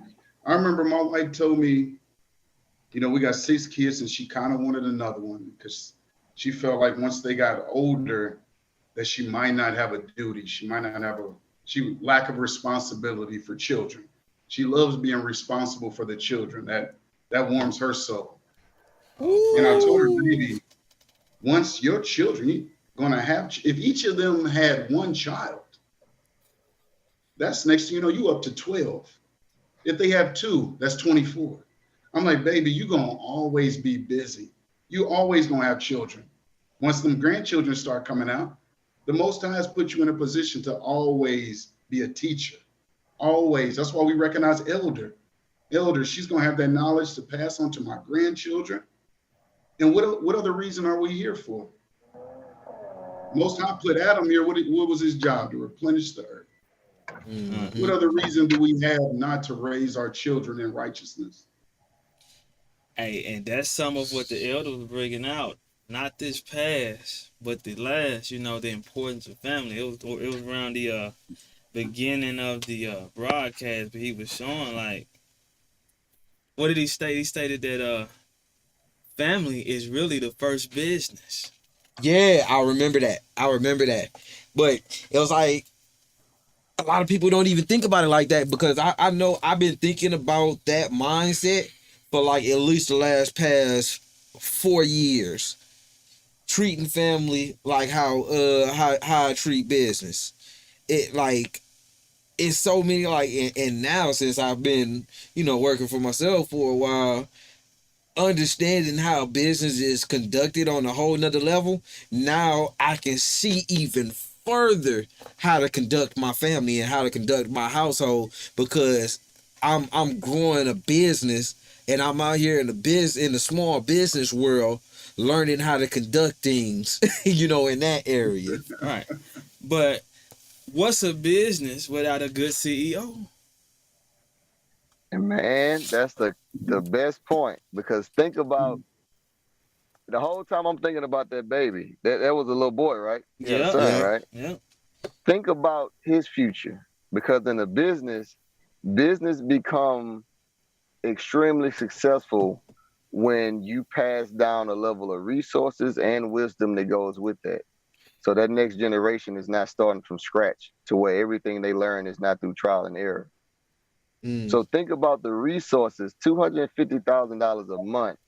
I remember my wife told me, we got 6 kids, and she kind of wanted another one because she felt like once they got older that she might not have a duty. She might not have lack of responsibility for children. She loves being responsible for the children. That warms her soul. Ooh. And I told her, baby, once your children, you're going to have, if each of them had one child, that's next thing you up to 12. If they have 2, that's 24. I'm like, baby, you're going to always be busy. You always going to have children. Once them grandchildren start coming out, the Most High has put you in a position to always be a teacher. Always. That's why we recognize elder. She's going to have that knowledge to pass on to my grandchildren. And what other reason are we here for? Most High put Adam here. What was his job? To replenish the earth. Mm-hmm. What other reason do we have not to raise our children in righteousness?
Hey, and that's some of what the elders were bringing out. Not this past, but the last. The importance of family. It was around the beginning of the broadcast, but he was showing, like, what did he state? He stated that family is really the first business.
Yeah, I remember that. But it was like, a lot of people don't even think about it like that, because I know I've been thinking about that mindset for like at least the past 4 years. Treating family like how I treat business. It's so many, like, and now since I've been, working for myself for a while, understanding how business is conducted on a whole nother level, now I can see even further how to conduct my family and how to conduct my household, because I'm growing a business, and I'm out here in the small business world, learning how to conduct things, in that area.
Right. But what's a business without a good CEO?
And man, that's the best point, because think about the whole time I'm thinking about that baby. That was a little boy, right?
Yeah.
Son, right?
Yeah.
Think about his future, because in a business become extremely successful when you pass down a level of resources and wisdom that goes with that. So that next generation is not starting from scratch, to where everything they learn is not through trial and error. So think about the resources, $250,000 a month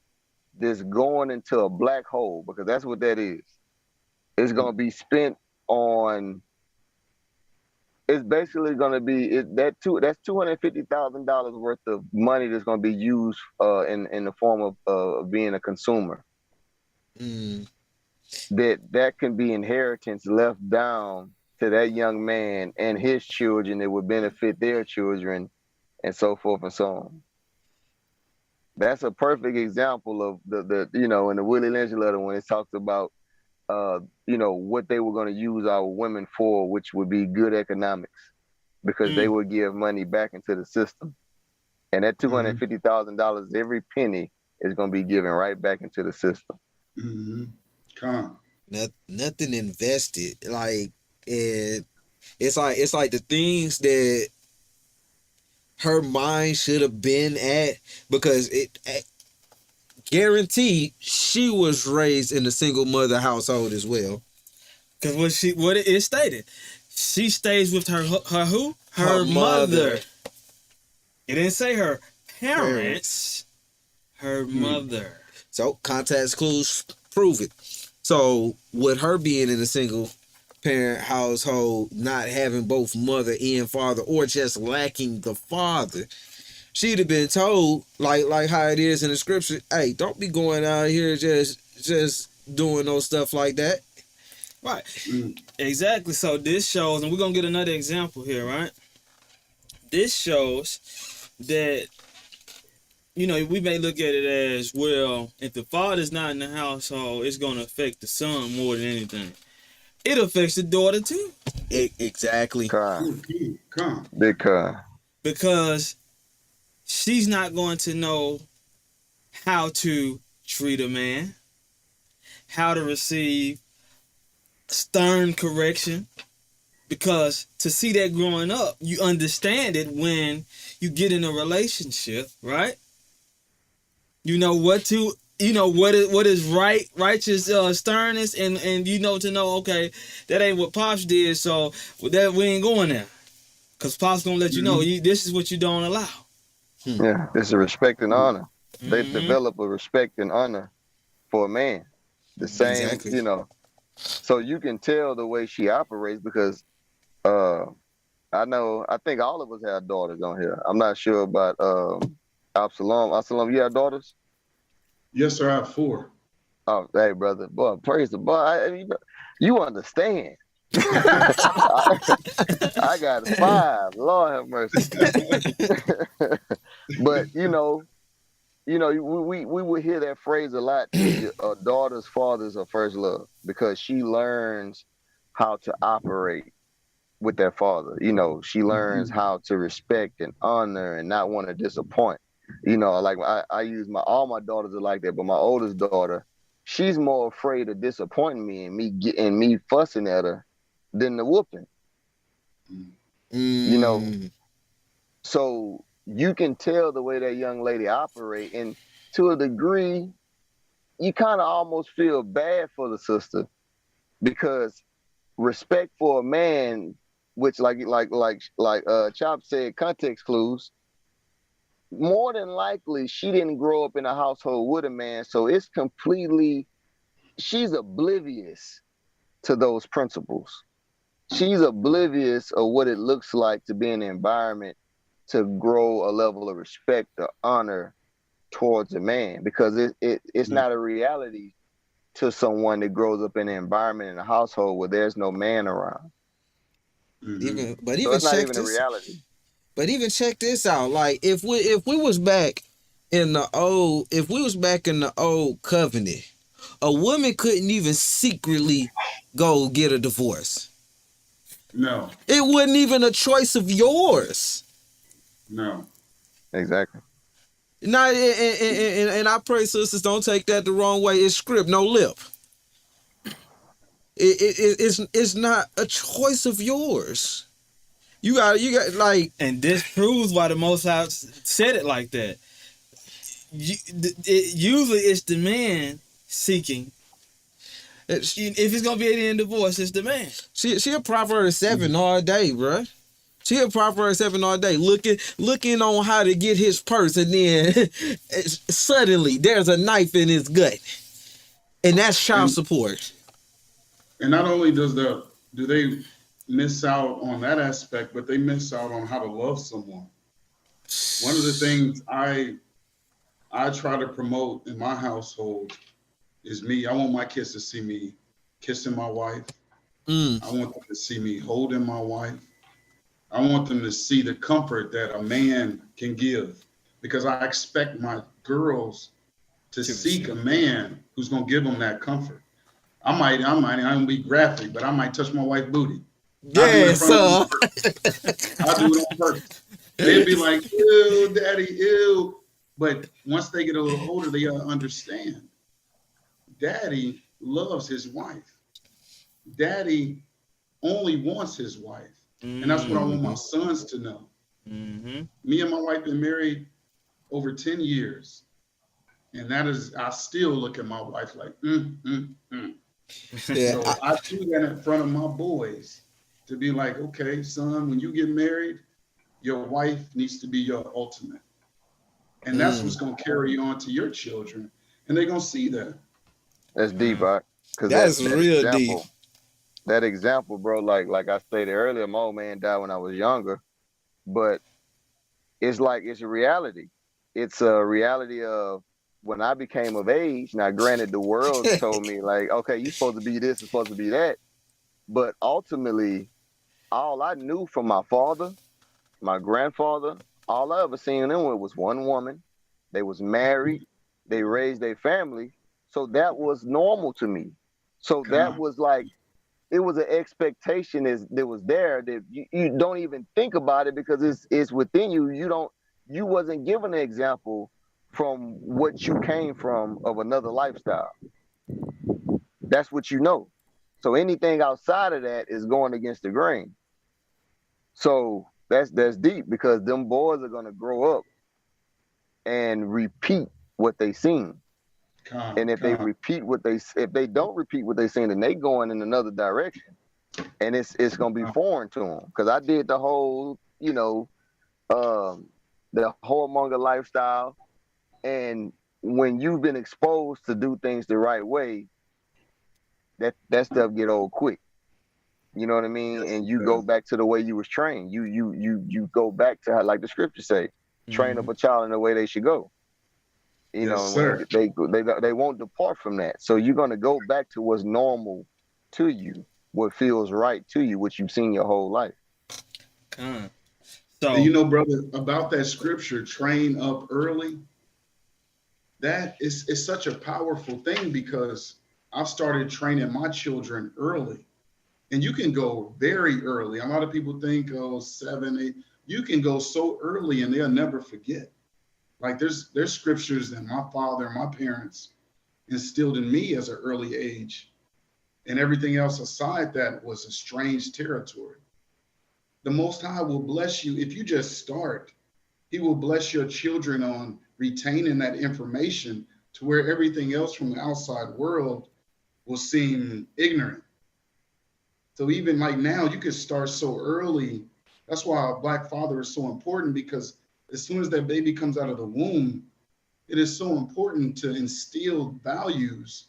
that's going into a black hole, because that's what that is. It's going to be spent on, it's basically going to be, that's $250,000 worth of money that's going to be used in the form of being a consumer. That can be inheritance left down to that young man and his children that would benefit their children, and so forth and so on. That's a perfect example of the in the Willie Lynch letter, when it talks about what they were going to use our women for, which would be good economics. because they would give money back into the system. And that $250,000, every penny is going to be given right back into the system.
Nothing invested. Like it's like the things that her mind should have been at, because it guaranteed she was raised in a single mother household as well.
Because what it is stated, she stays with her who? Her mother. It didn't say her parents. Her mother.
So context clues prove it. So with her being in a single parent household, not having both mother and father, or just lacking the father, she'd have been told, like how it is in the scripture, hey, don't be going out here just doing no stuff like that.
Right. Exactly. So this shows, and we're going to get another example here, right? This shows that, we may look at it as, well, if the father's not in the household, it's going to affect the son more than anything. It affects the daughter too.
Exactly.
Big car.
Because she's not going to know how to treat a man, how to receive stern correction, because to see that growing up, you understand it when you get in a relationship, right? You know what is righteous sternness, and to know, okay, that ain't what Pops did, so that we ain't going there, because Pops gonna let you know this is what you don't allow.
Yeah, it's a respect and honor. They develop a respect and honor for a man. The same, so you can tell the way she operates, because I think all of us have daughters on here. I'm not sure about Absalom. Absalom, you have daughters?
Yes, sir, I have 4.
Oh, hey, brother. Boy, praise the boy. You understand. I got 5. Lord have mercy. But, we would hear that phrase a lot. A daughter's father's her first love, because she learns how to operate with their father. She learns how to respect and honor and not want to disappoint. Like I use all my daughters are like that, but my oldest daughter, she's more afraid of disappointing me and me fussing at her than the whooping. So you can tell the way that young lady operate, and to a degree, you kind of almost feel bad for the sister, because respect for a man, which like Chop said, context clues. More than likely, she didn't grow up in a household with a man, so she's oblivious to those principles. She's oblivious of what it looks like to be in an environment to grow a level of respect or honor towards a man, because it's not a reality to someone that grows up in an environment in a household where there's no man around.
Even
so it's not even a reality.
But even check this out. Like if we was back in the old covenant, a woman couldn't even secretly go get a divorce.
No.
It wasn't even a choice of yours.
No.
Exactly.
Not and I pray sisters don't take that the wrong way. It's script, no lip. It's not a choice of yours. You got like,
and this proves why the Most High said it like that. Usually it's the man seeking. If it's gonna be an divorce, it's the man.
She a Proverbs 7 all day, bruh. She a Proverbs 7 all day, looking on how to get his purse, and then suddenly there's a knife in his gut, and that's child support.
And not only do they miss out on that aspect, but they miss out on how to love someone. One of the things I try to promote in my household is me. I want my kids to see me kissing my wife. I want them to see me holding my wife. I want them to see the comfort that a man can give, because I expect my girls to seek a man who's going to give them that comfort. I don't be graphic, but I might touch my wife's booty.
Yeah, son.
I do it on purpose. They'd be like, ew, daddy, ew. But once they get a little older, they understand. Daddy loves his wife. Daddy only wants his wife. And that's what I want my sons to know. Me and my wife been married over 10 years. And that is, I still look at my wife like,
Yeah,
So I do that in front of my boys to be like, okay, son, when you get married, your wife needs to be your ultimate. And that's what's going to carry on to your children. And they're going to see that.
That's deep, right? Because
that's real deep.
That example, bro, like I stated earlier, my old man died when I was younger, but it's like, it's a reality. It's a reality of when I became of age. Now, granted, the world told me like, okay, you're supposed to be this, you're supposed to be that. But ultimately, all I knew from my father, my grandfather, all I ever seen them with was one woman. They was married. They raised their family. So that was normal to me. So that was like, it was an expectation that was there that you don't even think about it because it's within you. You wasn't given an example from what you came from of another lifestyle. That's what you know. So anything outside of that is going against the grain. So that's deep because them boys are gonna grow up and repeat what they seen. And if they don't repeat what they seen, then they going in another direction, and it's gonna be foreign to them. Because I did the whole, the whoremonger lifestyle, and when you've been exposed to do things the right way, that stuff get old quick. You know what I mean? And you go back to the way you was trained. You go back to how, like the scriptures say, train up a child in the way they should go. You know, they won't depart from that. So you're gonna go back to what's normal to you, what feels right to you, what you've seen your whole life.
So, and brother, about that scripture, train up early. That is such a powerful thing because I've started training my children early. And you can go very early. A lot of people think, 7, 8. You can go so early and they'll never forget. Like there's scriptures that my father and my parents instilled in me as an early age. And everything else aside that was a strange territory. The Most High will bless you if you just start. He will bless your children on retaining that information to where everything else from the outside world will seem ignorant. So even like now, you could start so early. That's why a Black father is so important, because as soon as that baby comes out of the womb, it is so important to instill values.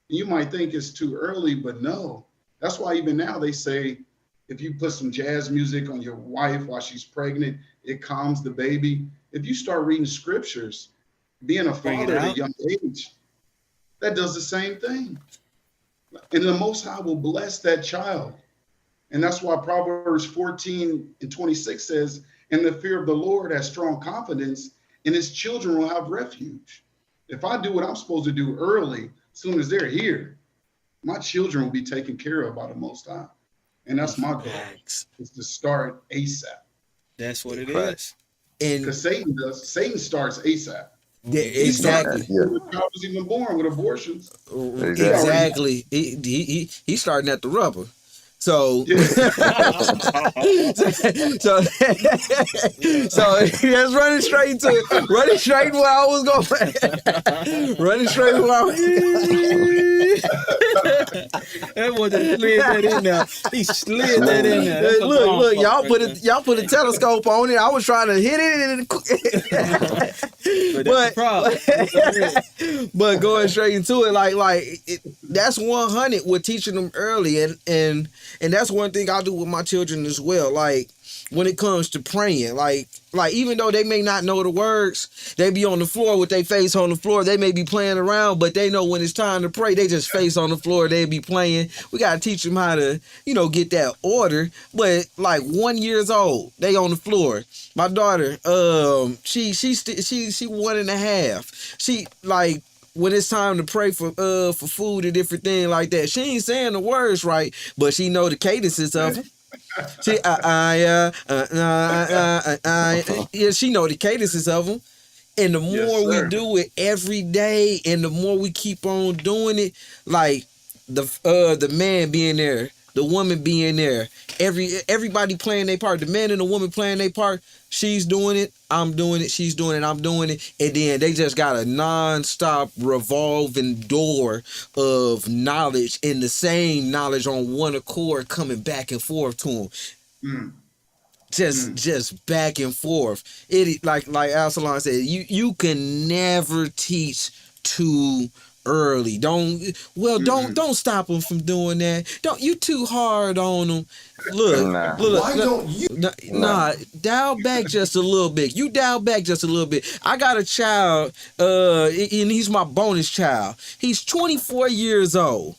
And you might think it's too early, but no. That's why even now they say, if you put some jazz music on your wife while she's pregnant, it calms the baby. If you start reading scriptures, being a father at a young age, that does the same thing. And the Most High will bless that child. And that's why Proverbs 14:26 says, "And the fear of the Lord has strong confidence, and his children will have refuge." If I do what I'm supposed to do early, as soon as they're here, my children will be taken care of by the Most High. And that's my goal, is to start ASAP.
That's what it is.
And because Satan starts ASAP.
Yeah, exactly.
The child was even born with abortions.
Exactly. He starting at the rubber. So, so that's running straight where I was going. Running straight where I was.
That boy just slid that in there. He slid that in there.
Look, y'all put a telescope on it. I was trying to hit it, but going straight into it, that's 100 with teaching them early, and that's one thing I do with my children as well. Like when it comes to praying, like even though they may not know the words, they be on the floor with their face on the floor. They may be playing around, but they know when it's time to pray, they just face on the floor. They be playing. We gotta teach them how to, get that order. But like 1 year old, they on the floor. My daughter, she 1.5. She like, when it's time to pray for food and different things like that, she ain't saying the words right, but she know the cadences of them. See, yeah, she know the cadences of them. And the
Yes,
more we
sir.
do it every day, and the more we keep on doing it, like the man being there, the woman being there, everybody playing their part, the man and the woman playing their part. She's doing it, I'm doing it, she's doing it, I'm doing it, and then they just got a non-stop revolving door of knowledge, and the same knowledge on one accord coming back and forth to them.
Mm.
Just back and forth. It like Absalom said, you can never teach too early. Don't stop them from doing that. Don't you too hard on them. Look,
Nah.
nah, dial back just a little bit. You dial back just a little bit. I got a child, and he's my bonus child. He's 24 years old.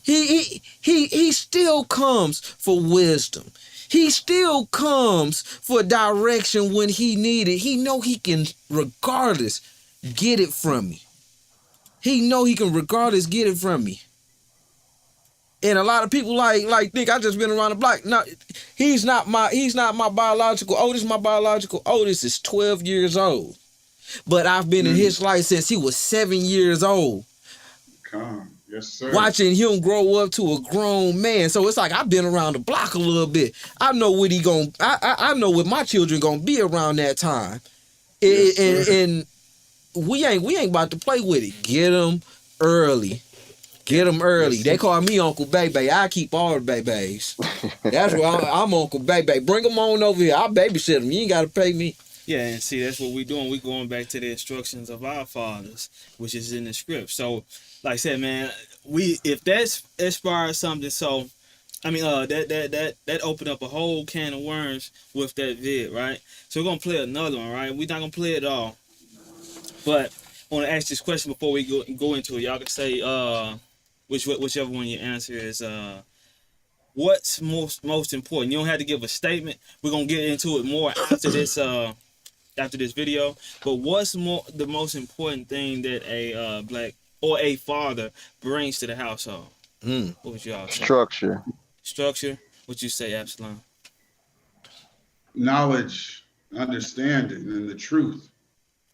He still comes for wisdom. He still comes for direction when he need it. He know he can, regardless, get it from me. He know he can, regardless, get it from me. And a lot of people like think I just been around the block. No, he's not my biological oldest. My biological oldest is 12 years old. But I've been in his life since he was 7 years old.
Come. Yes, sir.
Watching him grow up to a grown man. So it's like I've been around the block a little bit. I know what I know what my children gonna be around that time.
Yes,
and we ain't about to play with it. Get them early. Get them early. They call me Uncle Bebe. I keep all the babies. That's why I'm Uncle Bebe. Bring them on over here. I'll babysit them. You ain't gotta pay me.
Yeah, and see, that's what we're doing. We're going back to the instructions of our fathers, which is in the script. So, like I said, man, if that's inspired something, so I mean, that opened up a whole can of worms with that vid, right? So we're gonna play another one, right? We're not gonna play it all, but I want to ask this question before we go into it. Y'all can say whichever one your answer is. What's most important? You don't have to give a statement. We're gonna get into it more after this. After this video, but what's the most important thing that a black or a father brings to the household? What would y'all say?
Structure.
What you say, Absalom?
Knowledge, understanding, and the truth.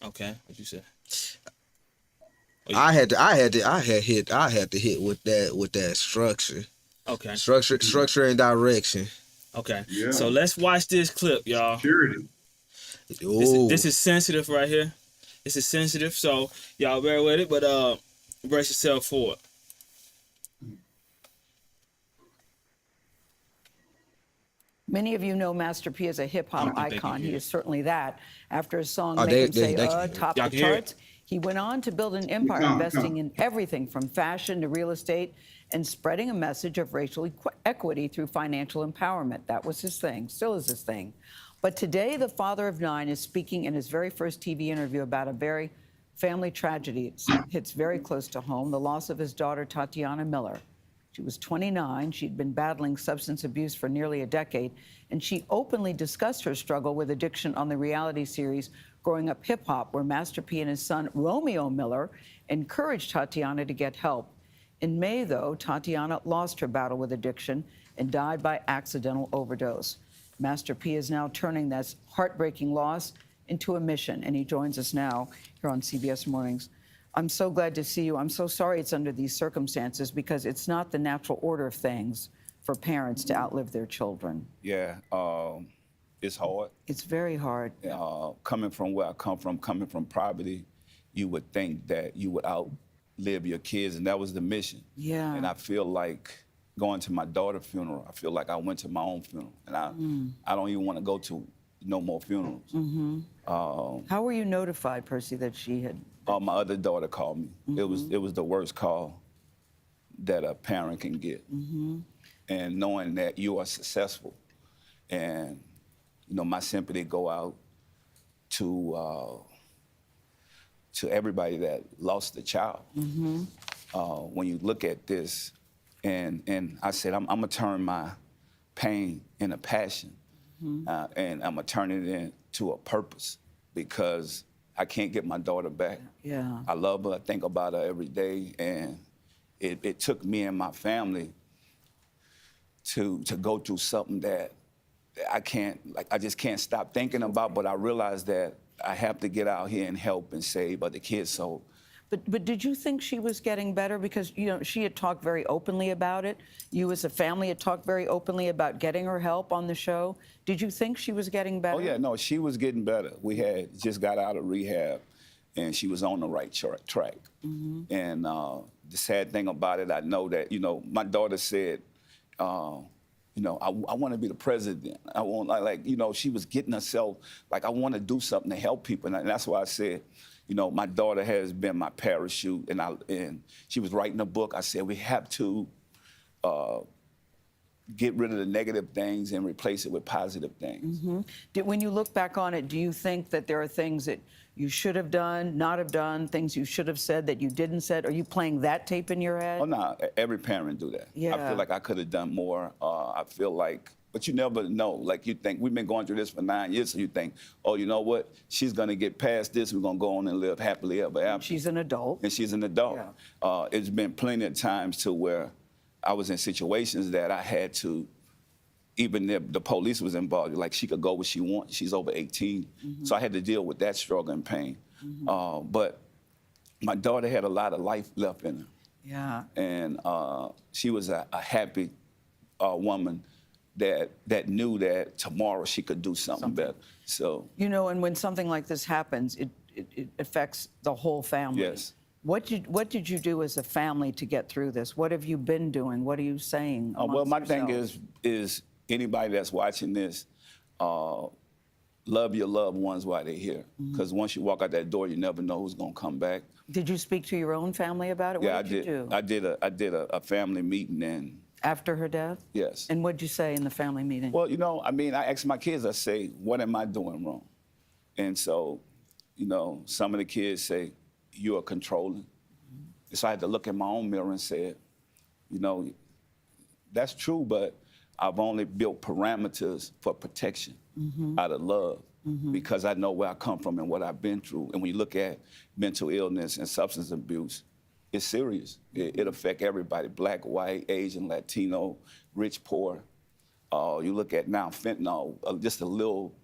Okay, what you say?
I had to hit with that structure.
Okay.
Structure and direction.
Okay.
Yeah.
So let's watch this clip, y'all.
Security.
This is sensitive right here. This is sensitive, so y'all bear with it, but brace yourself for it.
Many of you know Master P as a hip-hop icon. He is certainly that. After his song
Oh,
Make
they-
Him
they-
Say Top
Y'all
the
can hear
charts, he went on to build an empire investing in everything from fashion to real estate and spreading a message of racial equity through financial empowerment. That was his thing, still is his thing. But today, the father of 9 is speaking in his very first TV interview about a very family tragedy. It hits very close to home, the loss of his daughter, Tatiana Miller. She was 29. She'd been battling substance abuse for nearly a decade, and she openly discussed her struggle with addiction on the reality series Growing Up Hip Hop, where Master P and his son, Romeo Miller, encouraged Tatiana to get help. In May, though, Tatiana lost her battle with addiction and died by accidental overdose. Master P is now turning this heartbreaking loss into a mission, and he joins us now here on CBS Mornings. I'm so glad to see you. I'm so sorry it's under these circumstances because it's not the natural order of things for parents to outlive their children.
Yeah, it's hard.
It's very hard.
Coming from where I come from, coming from poverty, you would think that you would outlive your kids, and that was the mission.
Yeah.
And I feel like going to my daughter's funeral, I feel like I went to my own funeral, and I don't even want to go to no more funerals.
How were you notified, Percy, that she had?
My other daughter called me. It was the worst call that a parent can get. And knowing that you are successful, and you know, my sympathy go out to everybody that lost a child. When you look at this, and I said, I'm gonna turn my pain into passion, and I'm gonna turn it into a purpose, because I can't get my daughter back.
Yeah.
I love her, I think about her every day, and it took me and my family to go through something that I can't, like, I just can't stop thinking about, but I realize that I have to get out here and help and save other kids. So,
But did you think she was getting better? Because, you know, she had talked very openly about it. You as a family had talked very openly about getting her help on the show. Did you think she was getting better?
oh yeah, no, she was getting better. We had just got out of rehab, and she was on the right track. And the sad thing about it, I know that, you know, my daughter said, you know, I want to be the president. I want, like, you know, she was getting herself, like, I want to do something to help people. And that's why I said, you know, my daughter has been my parachute, and she was writing a book. I said, we have to get rid of the negative things and replace it with positive things.
When you look back on it, do you think that there are things that you should have done, not have done, things you should have said that you didn't said? Are you playing that tape in your head?
Oh, no, every parent do that.
Yeah.
I feel like I could have done more. I feel like, but you never know. Like, you think, we've been going through this for 9 years, so you think, oh, you know what? She's going to get past this. We're going to go on and live happily ever after.
She's an adult.
And she's an adult.
Yeah.
It's been plenty of times to where I was in situations that I had to, even if the police was involved, like, she could go where she wants. She's over 18. So I had to deal with that struggle and pain. But my daughter had a lot of life left in her.
Yeah.
And she was a happy woman that knew that tomorrow she could do something better. So,
You know, and when something like this happens, it affects the whole family.
yes.
What did you do as a family to get through this? What have you been doing? What are you saying?
Well, my
amongst
thing
yourselves?
is anybody that's watching this, love your loved ones while they're here. Because once you walk out that door, you never know who's going to come back.
Did you speak to your own family about it?
Yeah,
What did you do?
I did a family meeting, and
After her death?
yes.
And what did you say in the family meeting?
Well, you know, I mean, I ask my kids, I say, what am I doing wrong? And so, you know, some of the kids say, you are controlling. And so I had to look in my own mirror and say, you know, that's true, but I've only built parameters for protection out of love because I know where I come from and what I've been through. And when you look at mental illness and substance abuse, it's serious. It affects everybody, black, white, Asian, Latino, rich, poor. You look at now fentanyl, just a little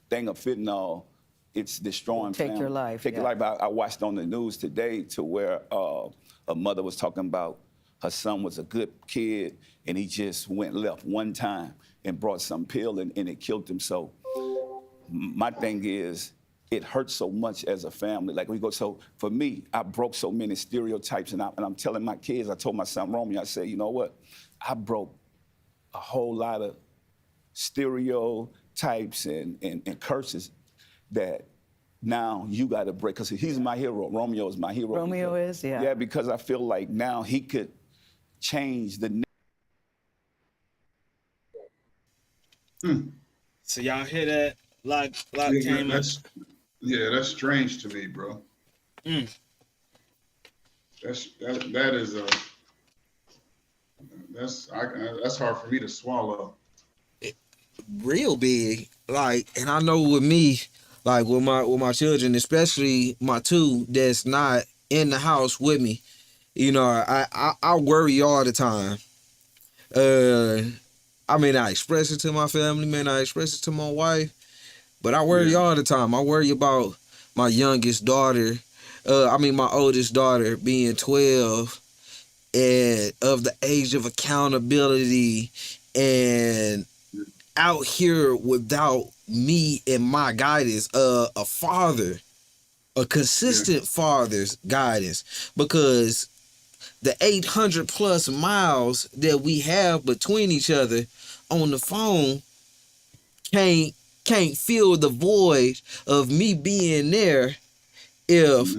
thing of fentanyl, it's destroying
Take
families.
your life,
Take your
yeah.
life. I watched on the news today to where a mother was talking about her son was a good kid and he just went left one time and brought some pill and it killed him. So my thing is, it hurts so much as a family. Like, we go, so for me, I broke so many stereotypes, and I'm telling my kids, I told my son Romeo, I said, you know what? I broke a whole lot of stereotypes and curses that now you got to break, because he's my hero. Romeo is my hero.
Romeo is, yeah.
Yeah, because I feel like now he could change the.
So y'all hear that? Lock came up.
That's strange to me, bro. That is that's hard for me to swallow.
Real big, like, and I know with me, like with my children, especially my two that's not in the house with me, you know, I worry all the time. I mean, I express it to my family, man. I express it to my wife, but I worry all the time. I worry about my youngest daughter. My oldest daughter being 12 and of the age of accountability and out here without me and my guidance, a father, a consistent father's guidance, because the 800 plus miles that we have between each other on the phone can't fill the void of me being there if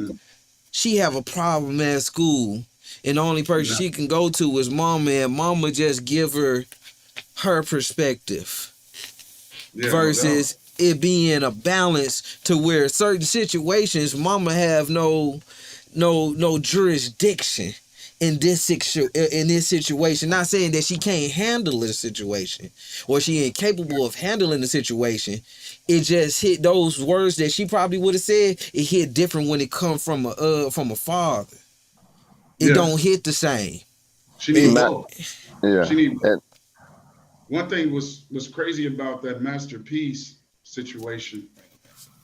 she have a problem at school and the only person she can go to is mama, and mama just give her perspective versus it being a balance to where certain situations mama have no jurisdiction in this situation. Not saying that she can't handle the situation or she incapable of handling the situation. It just hit those words that she probably would have said. It hit different when it comes from a father. It don't hit the same.
She needs both.
Yeah.
She needs both. One thing was crazy about that masterpiece situation.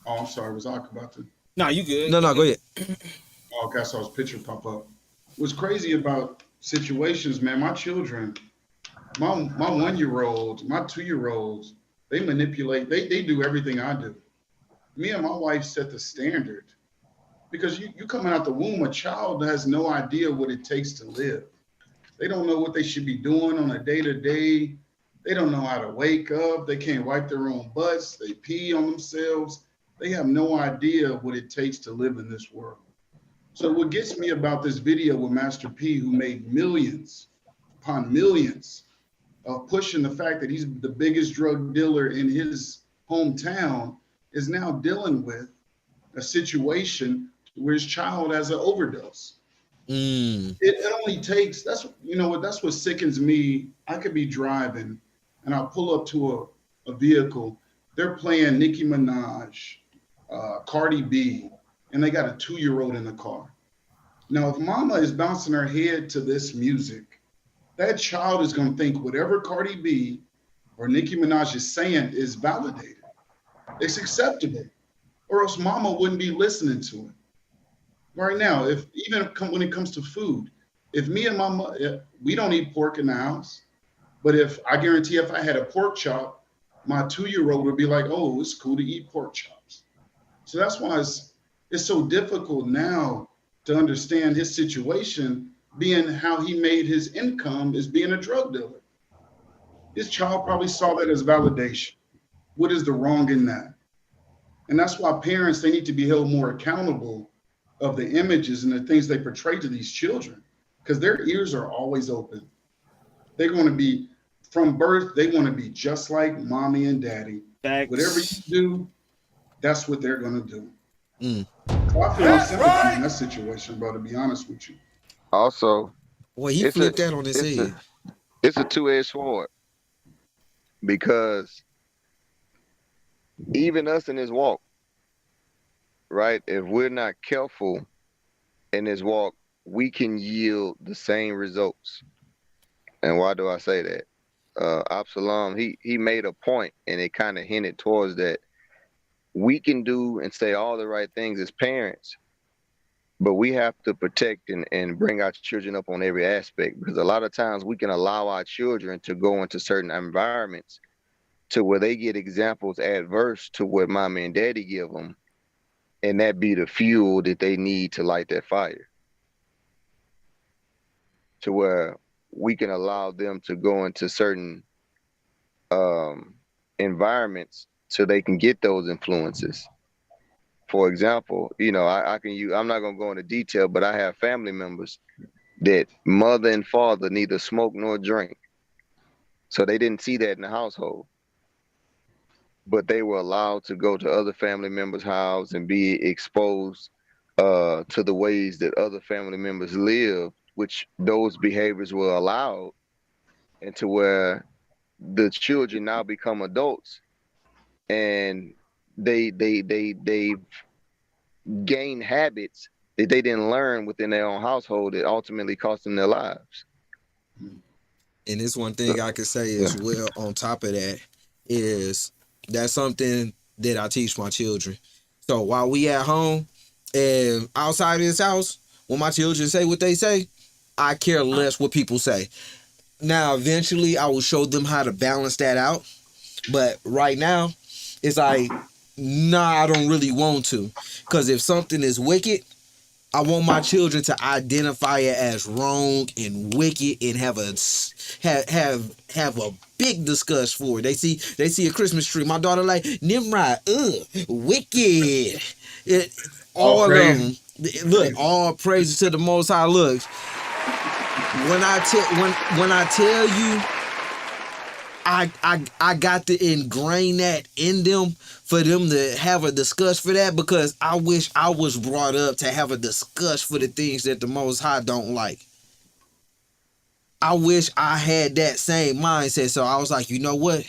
Oh, I'm sorry. Was I about to?
Nah, you good.
No, go ahead.
Oh, okay, I saw his picture pop up. What's crazy about situations, man, my children, my 1-year-old, my 2-year-olds, they manipulate, they do everything I do. Me and my wife set the standard because you coming out the womb, a child has no idea what it takes to live. They don't know what they should be doing on a day-to-day. They don't know how to wake up. They can't wipe their own butts. They pee on themselves. They have no idea what it takes to live in this world. So what gets me about this video with Master P, who made millions upon millions of pushing the fact that he's the biggest drug dealer in his hometown, is now dealing with a situation where his child has an overdose. It only takes, that's what sickens me. I could be driving and I'll pull up to a vehicle. They're playing Nicki Minaj, Cardi B, and they got a 2-year-old in the car. Now, if mama is bouncing her head to this music, that child is going to think whatever Cardi B or Nicki Minaj is saying is validated. It's acceptable, or else mama wouldn't be listening to it. Right now, when it comes to food, if me and mama, we don't eat pork in the house, but I guarantee if I had a pork chop, my 2-year-old would be like, oh, it's cool to eat pork chops. So that's why it's so difficult now to understand his situation, being how he made his income as being a drug dealer. His child probably saw that as validation. What is the wrong in that? And that's why parents, they need to be held more accountable of the images and the things they portray to these children, because their ears are always open. They're going to be, from birth, they want to be just like mommy and daddy.
Facts.
Whatever you do, that's what they're going to do. So I feel sympathy in that situation, bro, to be honest with you.
Also,
well, he flipped that on his head.
It's a two-edged sword, because even us in this walk, right? If we're not careful in this walk, we can yield the same results. And why do I say that? Absalom, he made a point, and it kind of hinted towards that. We can do and say all the right things as parents, but we have to protect and bring our children up on every aspect, because a lot of times we can allow our children to go into certain environments to where they get examples adverse to what mommy and daddy give them, and that be the fuel that they need to light that fire, to where we can allow them to go into certain environments so they can get those influences. For example, I'm not going to go into detail, but I have family members that mother and father neither smoke nor drink. So they didn't see that in the household. But they were allowed to go to other family members' house and be exposed to the ways that other family members live, which those behaviors were allowed, and to where the children now become adults, and they gain habits that they didn't learn within their own household that ultimately cost them their lives.
And it's one thing I could say as well on top of that is that's something that I teach my children. So while we at home and outside of this house, when my children say what they say, I care less what people say. Now, eventually I will show them how to balance that out. But right now, it's like, nah, I don't really want to. Because if something is wicked, I want my children to identify it as wrong and wicked and have a big discuss for it. They see a Christmas tree. My daughter like, Nimrod, wicked. All of them. Look, all praises to the Most High. Look, when I tell you, I got to ingrain that in them for them to have a discuss for that, because I wish I was brought up to have a discuss for the things that the Most High don't like. I wish I had that same mindset. So I was like, you know what?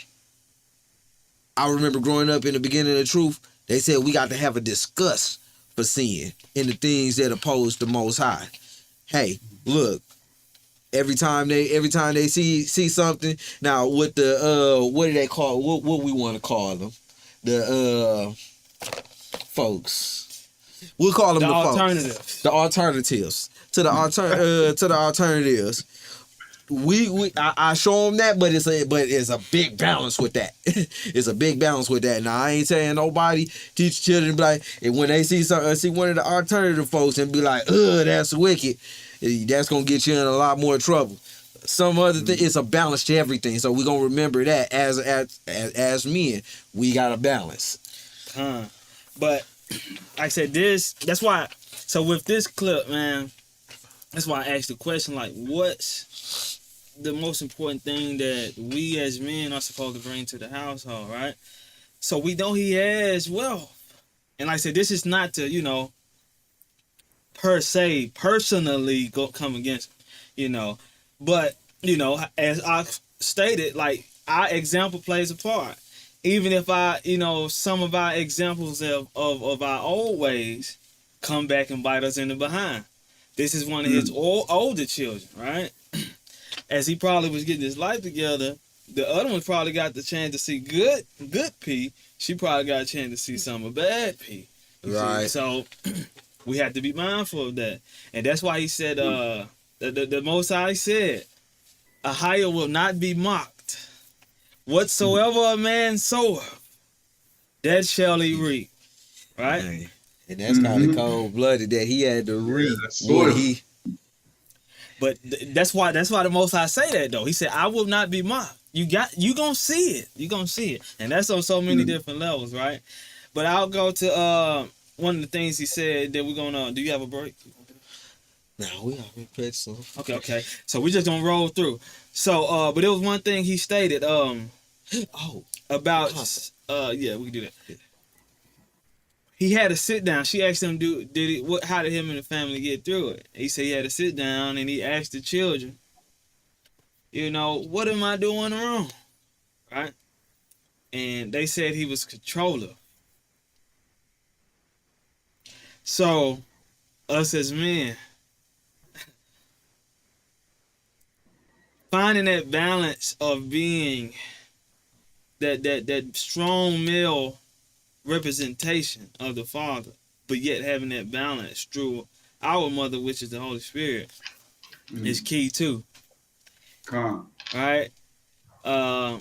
I remember growing up in the beginning of the truth, they said we got to have a discuss for sin and the things that oppose the Most High. Hey, look, Every time they see something. Now with the what do they call what we want to call them? The folks. We'll call them the
alternatives.
Folks. The alternatives. To the alternatives. I show them that, but it's a big balance with that. It's a big balance with that. Now I ain't saying nobody teach children be like, and when they see one of the alternative folks and be like, that's wicked, that's gonna get you in a lot more trouble. Some other thing, it's a balance to everything. So we're gonna remember that as men, we got a balance.
But like I said, that's why. So with this clip, man, that's why I asked the question, like, what's the most important thing that we as men are supposed to bring to the household, right? So we know he has wealth. And like I said, this is not to, per se, personally come against him, But, as I stated, like, our example plays a part. Even if some of our examples of our old ways come back and bite us in the behind. This is one of his older children, right? As he probably was getting his life together, the other one probably got the chance to see good P. She probably got a chance to see some of bad P.
Right.
So we have to be mindful of that. And that's why he said, the Most High said, a hire will not be mocked. Whatsoever a man soweth, that shall he reap. Right?
Right. And that's kind of cold-blooded that he had to reap what he...
But that's why the Most High say that, though. He said, I will not be mocked. You gonna see it. You gonna see it. And that's on so many different levels, right? But I'll go to one of the things he said that we're gonna... Do you have a break?
No, we already played some.
Okay. So we're just gonna roll through. So, but there was one thing he stated, about... yeah, we can do that. Yeah. He had to sit down. She asked him, how did him and the family get through it? He said he had to sit down and he asked the children, what am I doing wrong? Right? And they said he was controller. So, us as men, finding that balance of being that strong male representation of the Father, but yet having that balance through our mother, which is the Holy Spirit, is key too.
Come.
Right? I'll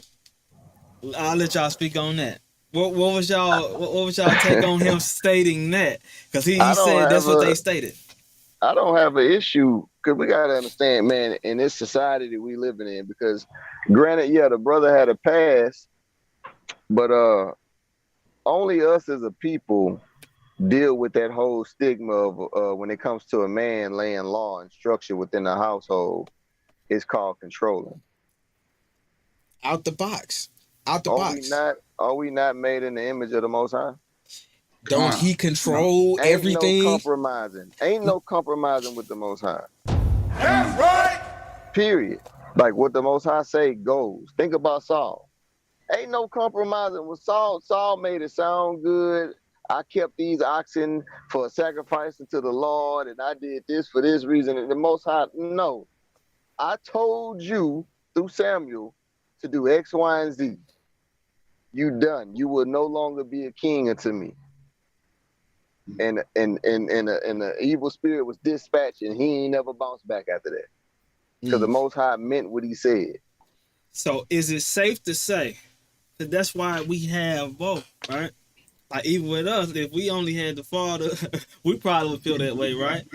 let y'all speak on that. What was y'all take on him stating that? Because he said that's what they stated.
I don't have an issue, because we gotta understand, man, in this society that we living in, because granted, the brother had a past, but only us as a people deal with that whole stigma of when it comes to a man laying law and structure within the household. It's called controlling.
Out the box.
Are we not made in the image of the Most High?
Don't he control everything?
Ain't no compromising with the Most High. That's right. Period. Like what the Most High say goes. Think about Saul. Ain't no compromising with Saul. Saul made it sound good. I kept these oxen for sacrificing to the Lord, and I did this for this reason. And the Most High, no. I told you through Samuel to do X, Y, and Z. You done. You will no longer be a king unto me. And the evil spirit was dispatched, and he ain't never bounced back after that. Because the Most High meant what he said.
So is it safe to say that that's why we have both, right? Like even with us, if we only had the Father, we probably would feel that way, right?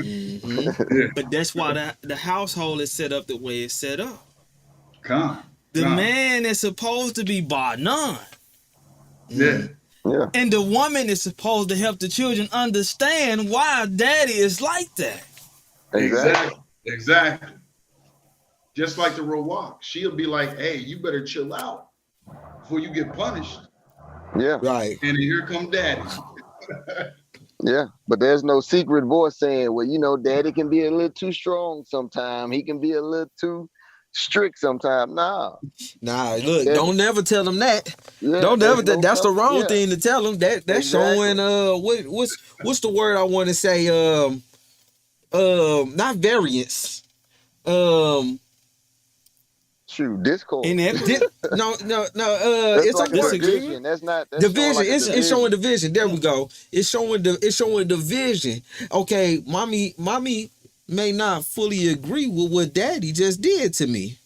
But that's why the household is set up the way it's set up. The man is supposed to be bar none.
Yeah.
And the woman is supposed to help the children understand why daddy is like that.
Exactly. Just like the Rawak. She'll be like, hey, you better chill out before you get punished.
Yeah.
Right.
And here come daddy.
Yeah. But there's no secret voice saying, well, daddy can be a little too strong sometimes. He can be a little too strict sometimes. Nah,
look, don't never tell them that. Don't never. That's the wrong thing to tell them. That's showing what's the word I want to say? Not variance.
Shoot, discord.
Inequity.
No.
That's
It's
like a
okay.
division. That's not. That's showing
Division.
like a division.
It's showing division. There we go. It's showing division. Okay, mommy may not fully agree with what daddy just did to me.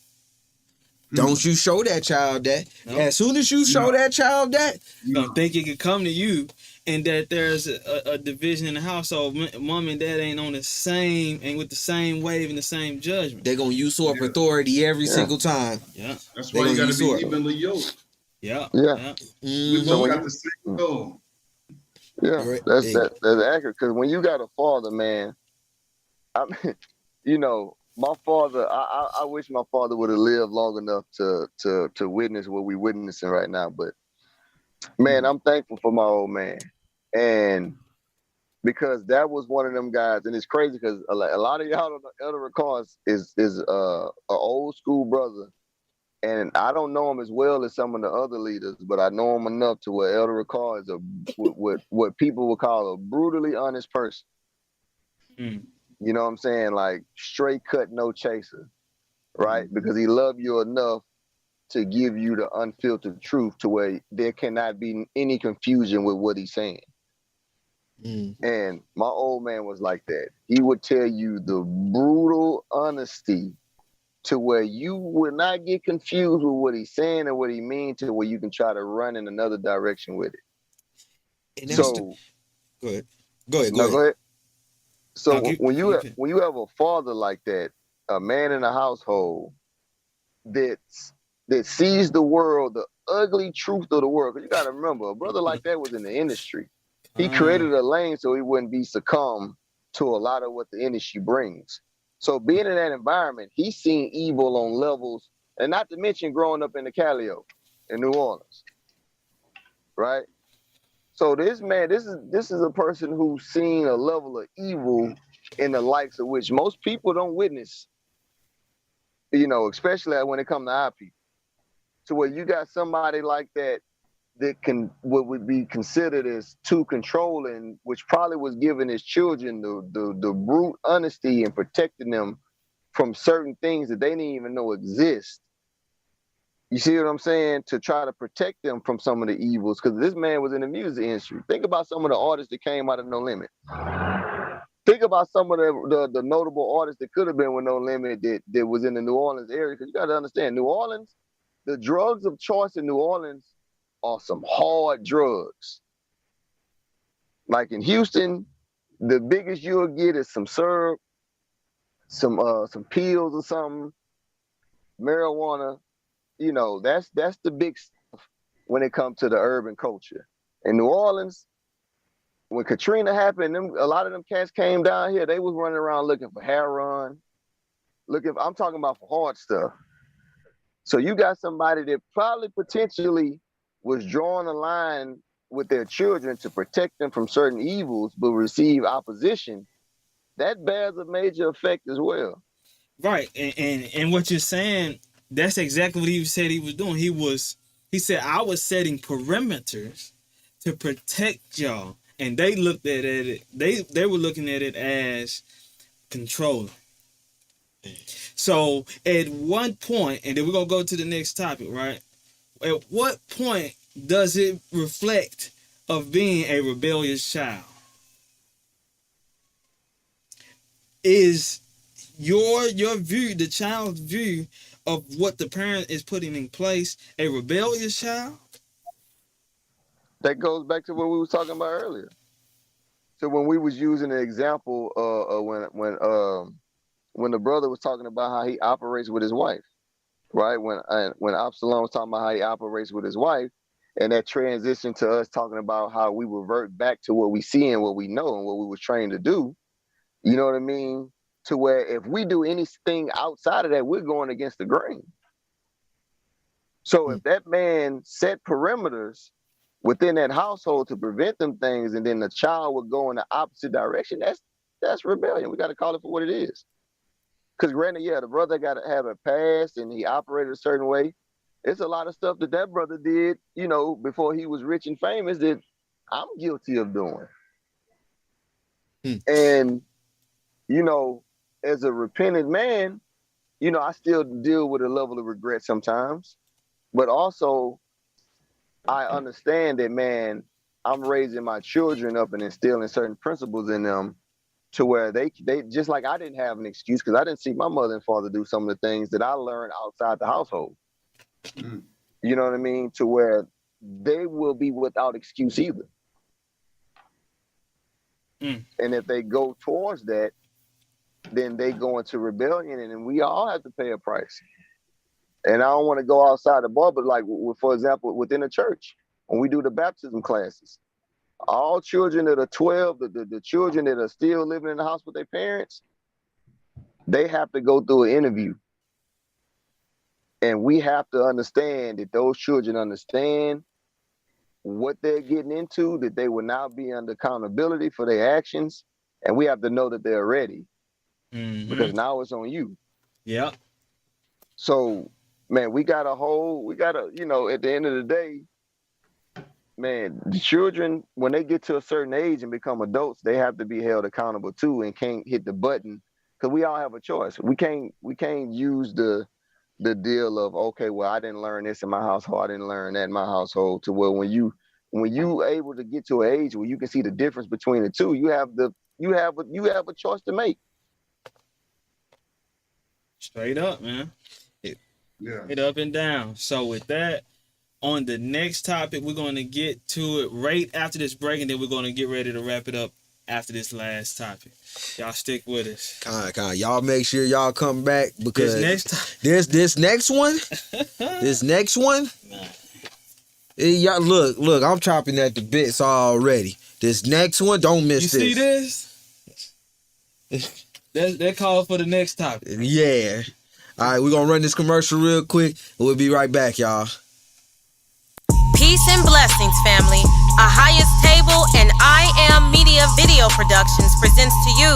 Don't you show that child that.
No.
As soon as you show that child that,
Don't think it could come to you, and that there's a division in the household. Mom and dad ain't on the same, and with the same wave and the same judgment.
they're gonna usurp authority every single time.
Yeah.
That's
They
why you
gonna
got to
usurp.
be evenly yoked.
Yeah.
Yeah.
We
So
both
when
got
you-
the same goal.
Yeah,
Right.
that's accurate. Because when you got a father, man, I mean, you know, my father. I wish my father would have lived long enough to witness what we witnessing right now. But man, I'm thankful for my old man, and because that was one of them guys, and it's crazy because a lot of y'all don't know Elder Ricard is a old school brother, and I don't know him as well as some of the other leaders, but I know him enough to where Elder Ricard is what people would call a brutally honest person.
Mm.
You know what I'm saying? Like straight cut, no chaser, right? Because he loved you enough to give you the unfiltered truth to where there cannot be any confusion with what he's saying. And my old man was like that. He would tell you the brutal honesty to where you would not get confused with what he's saying and what he means, to where you can try to run in another direction with it.
And
So
go ahead.
Go ahead. So
No,
when you have a father like that, a man in a household that sees the world, the ugly truth of the world. Because you got to remember, a brother like that was in the industry. He created a lane so he wouldn't be succumb to a lot of what the industry brings. So being in that environment, he's seen evil on levels, and not to mention growing up in the Calio in New Orleans, right? So this man, this is a person who's seen a level of evil in the likes of which most people don't witness, you know, especially when it comes to our people. So where you got somebody like that what would be considered as too controlling, which probably was giving his children the brute honesty and protecting them from certain things that they didn't even know exist. You see what I'm saying? To try to protect them from some of the evils, because this man was in the music industry. Think about some of the artists that came out of No Limit. Think about some of the notable artists that could have been with No Limit that was in the New Orleans area. Because you got to understand, New Orleans, the drugs of choice in New Orleans are some hard drugs. Like in Houston, the biggest you'll get is some syrup, some pills or something, marijuana. You know, that's the big stuff when it comes to the urban culture. In New Orleans, when Katrina happened, a lot of them cats came down here. They was running around looking for heroin. I'm talking about for hard stuff. So you got somebody that probably potentially was drawing a line with their children to protect them from certain evils, but receive opposition. That bears a major effect as well.
Right, and what you're saying, that's exactly what he said he was doing. He said, I was setting perimeters to protect y'all, and they looked at it. They were looking at it as controlling. So at one point, and then we're gonna go to the next topic, right? At what point does it reflect of being a rebellious child? Is your view, the child's view of what the parent is putting in place, a rebellious child?
That goes back to what we was talking about earlier. So when we was using the example when the brother was talking about how he operates with his wife, right? When Absalom was talking about how he operates with his wife, and that transition to us talking about how we revert back to what we see and what we know and what we were trained to do. You know what I mean? To where if we do anything outside of that, we're going against the grain. So if that man set perimeters within that household to prevent them things, and then the child would go in the opposite direction, that's rebellion. We got to call it for what it is. Because granted, yeah, the brother got to have a past and he operated a certain way. It's a lot of stuff that brother did, you know, before he was rich and famous that I'm guilty of doing. And, you know, as a repentant man, you know, I still deal with a level of regret sometimes, but also I understand that, man, I'm raising my children up and instilling certain principles in them to where they just like I didn't have an excuse because I didn't see my mother and father do some of the things that I learned outside the household.
Mm.
You know what I mean? To where they will be without excuse either. And if they go towards that, then they go into rebellion, and then we all have to pay a price. And I don't want to go outside the bar, but like, for example, within the church, when we do the baptism classes, all children that are 12, the children that are still living in the house with their parents, they have to go through an interview. And we have to understand that those children understand what they're getting into, that they will now be under accountability for their actions. And we have to know that they're ready. Because now it's on you.
Yep.
So, man, we gotta, you know, at the end of the day, man, the children, when they get to a certain age and become adults, they have to be held accountable too and can't hit the button. Because we all have a choice. We can't use the deal of, okay, well, I didn't learn this in my household, I didn't learn that in my household, to where when you able to get to an age where you can see the difference between the two, you have a choice to make.
Straight up, man.
Yeah.
Straight up and down. So with that, on the next topic, we're going to get to it right after this break, and then we're going to get ready to wrap it up after this last topic. Y'all stick with us.
Con. Y'all make sure y'all come back because
this next
one. Y'all look, I'm chopping at the bits already. This next one, don't miss
this. You see this? That call for the next topic.
Yeah. All right, we're going to run this commercial real quick, and we'll be right back, y'all.
Peace and blessings, family. A Highest Table and I Am Media Video Productions presents to you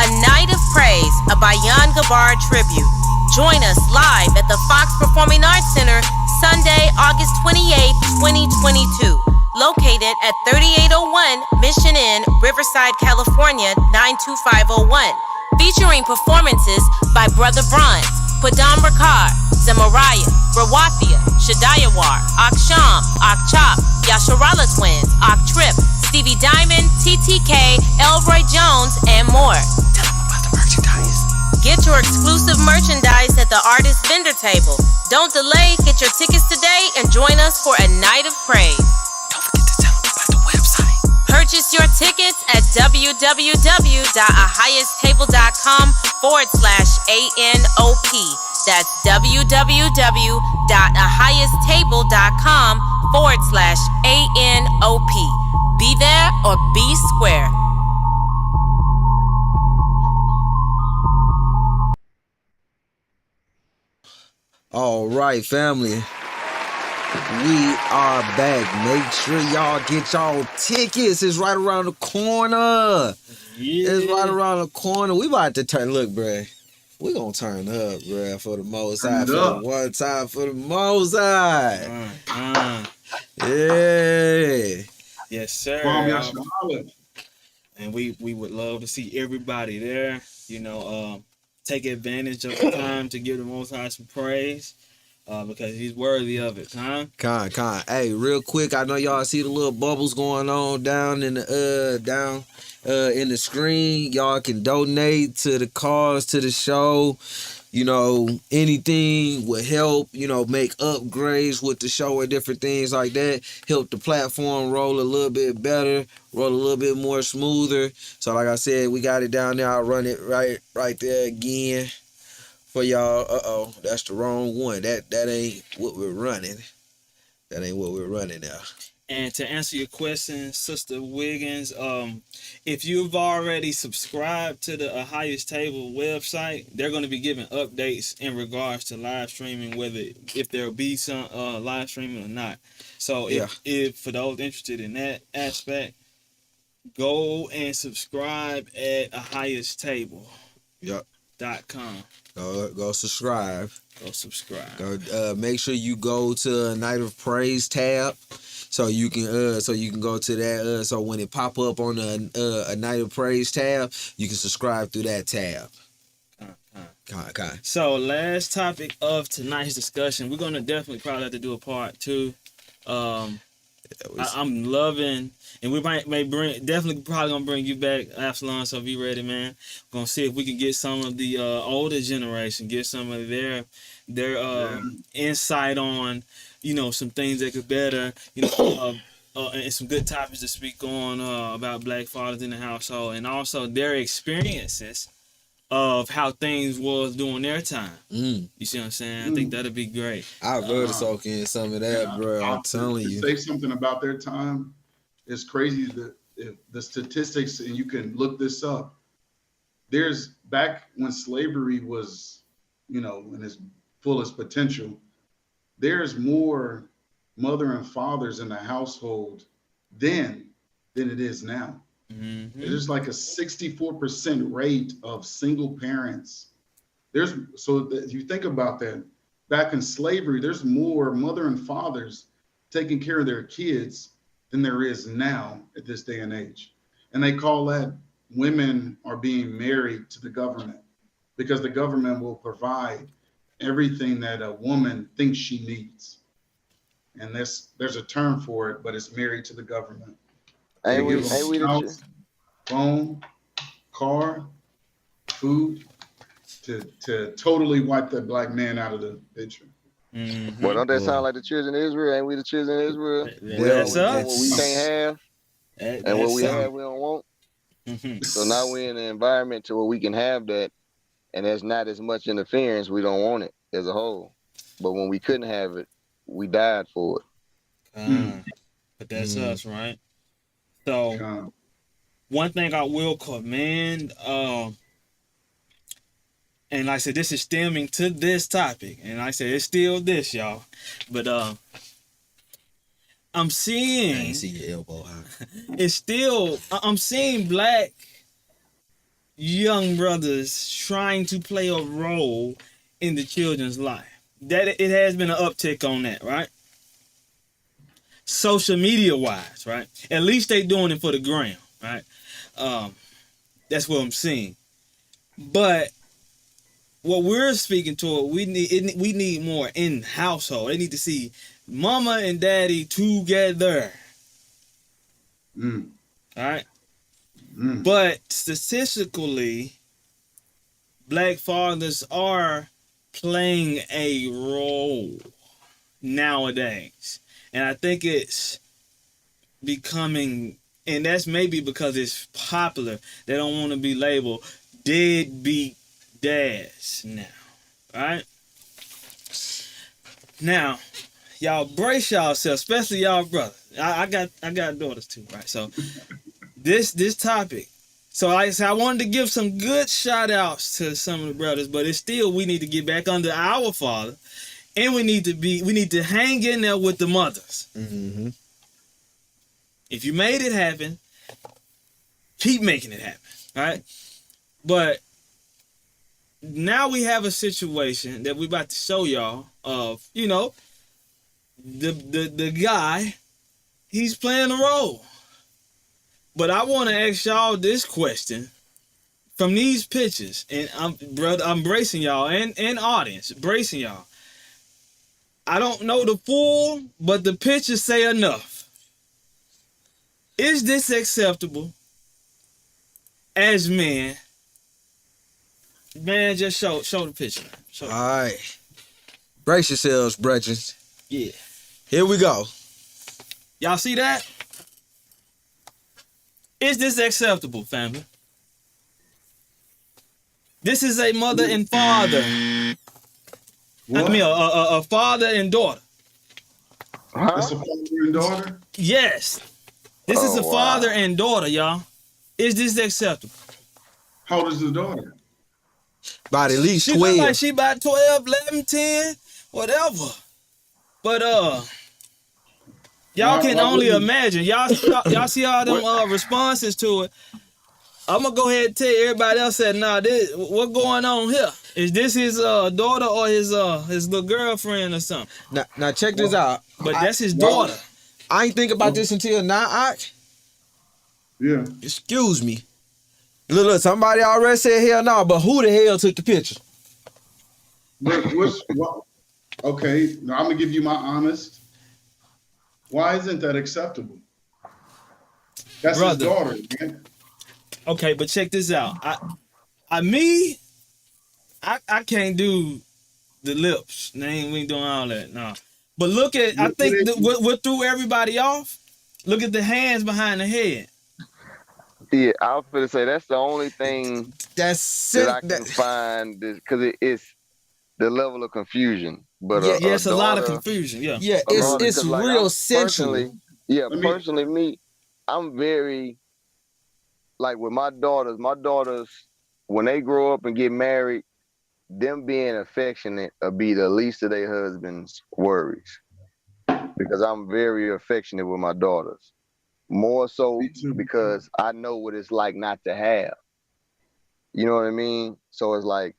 A Night of Praise, a Bayan Gabar tribute. Join us live at the Fox Performing Arts Center Sunday, August 28, 2022. Located at 3801 Mission Inn, Riverside, California, 92501. Featuring performances by Brother Bronze, Padam Rakar, Zemariah, Rawafia, Shadayawar, Aksham, Akchop, Yasharala Twins, Aktrip, Stevie Diamond, TTK, Elroy Jones, and more. Tell them about the merchandise. Get your exclusive merchandise at the artist vendor table. Don't delay, get your tickets today and join us for a night of praise. Don't forget to tell them about the website. Purchase your tickets at www.ahighesttable.com/ANOP. That's www.ahighesttable.com/ANOP. Be there or be square.
All right, family. We are back. Make sure y'all get y'all tickets. It's right around the corner.
Yeah.
It's right around the corner. We about to turn. Look, bruh. We gonna turn up, bruh, for the Most High. For the one time for the Most High. Yeah.
Yes, sir. And we would love to see everybody there. You know, take advantage of the time to give the Most High some praise. Because he's worthy of it, huh?
Con. Hey, real quick, I know y'all see the little bubbles going on down in the in the screen. Y'all can donate to the cause, to the show. You know, anything would help, you know, make upgrades with the show or different things like that. Help the platform roll a little bit better, roll a little bit more smoother. So like I said, we got it down there. I'll run it right there again. For y'all, that's the wrong one. That ain't what we're running. That ain't what we're running now.
And to answer your question, Sister Wiggins, if you've already subscribed to the Highest Table website, they're going to be giving updates in regards to live streaming, if there'll be some live streaming or not. So if for those interested in that aspect, go and subscribe at ahighesttable.com.
Go subscribe.
Go subscribe.
Go make sure you go to a Night of Praise tab, so you can go to that. So when it pop up on a Night of Praise tab, you can subscribe through that tab. God.
So last topic of tonight's discussion, we're gonna definitely probably have to do a part 2. I'm loving, and we may bring, definitely probably gonna bring you back, Absalom. So be ready, man. We're gonna see if we can get some of the older generation, get some of their insight on, some things that could better, and some good topics to speak on about black fathers in the household, and also their experiences of how things was during their time. You see what I'm saying? I think that'd be great.
I'd rather soak in some of that, bro. I'm telling you.
Say something about their time. It's crazy that if the statistics, and you can look this up. There's back when slavery was, in its fullest potential, there's more mother and fathers in the household then than it is now. There's like a 64% rate of single parents. If you think about that, back in slavery, there's more mother and fathers taking care of their kids than there is now at this day and age. And they call that women are being married to the government, because the government will provide everything that a woman thinks she needs. And there's a term for it, but it's married to the government. House, phone, car, food, to totally wipe that black man out of the picture.
Well, don't that sound like the children of Israel? Ain't we the children of Israel?
That's us.
What we can't have, and what we have, we don't want. So now we're in an environment to where we can have that, and there's not as much interference. We don't want it as a whole. But when we couldn't have it, we died for it.
But that's us, right? So one thing I will commend, and like I said, this is stemming to this topic, and like I said, it's still this, y'all. But I'm seeing,
I ain't see your elbow high.
It's still, I'm seeing black young brothers trying to play a role in the children's life. That it has been an uptick on that, right? Social media wise, right? At least they doing it for the gram, right? That's what I'm seeing. But what we're speaking to, we need more in household. They need to see mama and daddy together. All right. But statistically, black fathers are playing a role nowadays. And I think it's becoming, and that's maybe because it's popular. They don't want to be labeled deadbeat dads now. Right? Now, y'all brace yourselves, especially y'all brothers. I got daughters too, right? So this topic. So I wanted to give some good shout outs to some of the brothers, but it's still, we need to get back under our father. And we need to hang in there with the mothers. If you made it happen, keep making it happen, right? But now we have a situation that we're about to show y'all of, the guy, he's playing a role. But I want to ask y'all this question from these pictures, and I'm bracing y'all and audience, bracing y'all. I don't know the full, but the pictures say enough. Is this acceptable as men? Man, just show the picture. All
right. Brace yourselves, brethren.
Yeah.
Here we go.
Y'all see that? Is this acceptable, family? This is a mother and father. What? I mean, a father and daughter.
That's a father and daughter?
Yes. This is a father and daughter, y'all. Is this acceptable?
How old is the daughter?
About at least 12.
She look like she about 12, 11, 10, whatever. But y'all can only imagine. Y'all see all them responses to it. I'm gonna go ahead and tell everybody else that what going on here? Is this his daughter or his little girlfriend or something?
Now check this out.
But that's his daughter.
I ain't think about this until now.
Yeah.
Excuse me. Look, somebody already said hell no, but who the hell took the picture?
Okay, now I'm gonna give you my honest. Why isn't that acceptable? That's his
Brother.
daughter, man.
Okay, but check this out. I can't do the lips. We ain't doing all that. Nah. But look at, I think what threw everybody off. Look at the hands behind the head.
Yeah, I was gonna say that's the only thing that I can find, because it's the level of confusion. But
yes,
a
a lot of
daughter,
confusion. Yeah,
it's
like,
real sensual.
Personally, me, I'm very, like, with my daughters. My daughters, when they grow up and get married, them being affectionate will be the least of their husband's worries, because I'm very affectionate with my daughters. More so because I know what it's like not to have. You know what I mean? So it's like,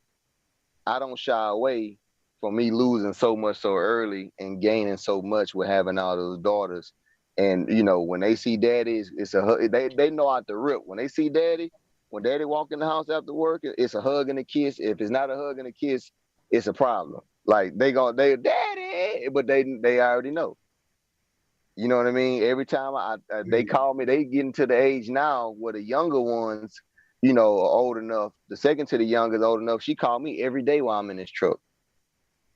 I don't shy away from me losing so much so early and gaining so much with having all those daughters. And when they see daddy, they know out the rip. When they see daddy, when daddy walk in the house after work, it's a hug and a kiss. If it's not a hug and a kiss, it's a problem. Like, they daddy, but they already know. You know what I mean? Every time they call me, they get into the age now where the younger ones, are old enough. The second to the youngest old enough. She called me every day while I'm in this truck.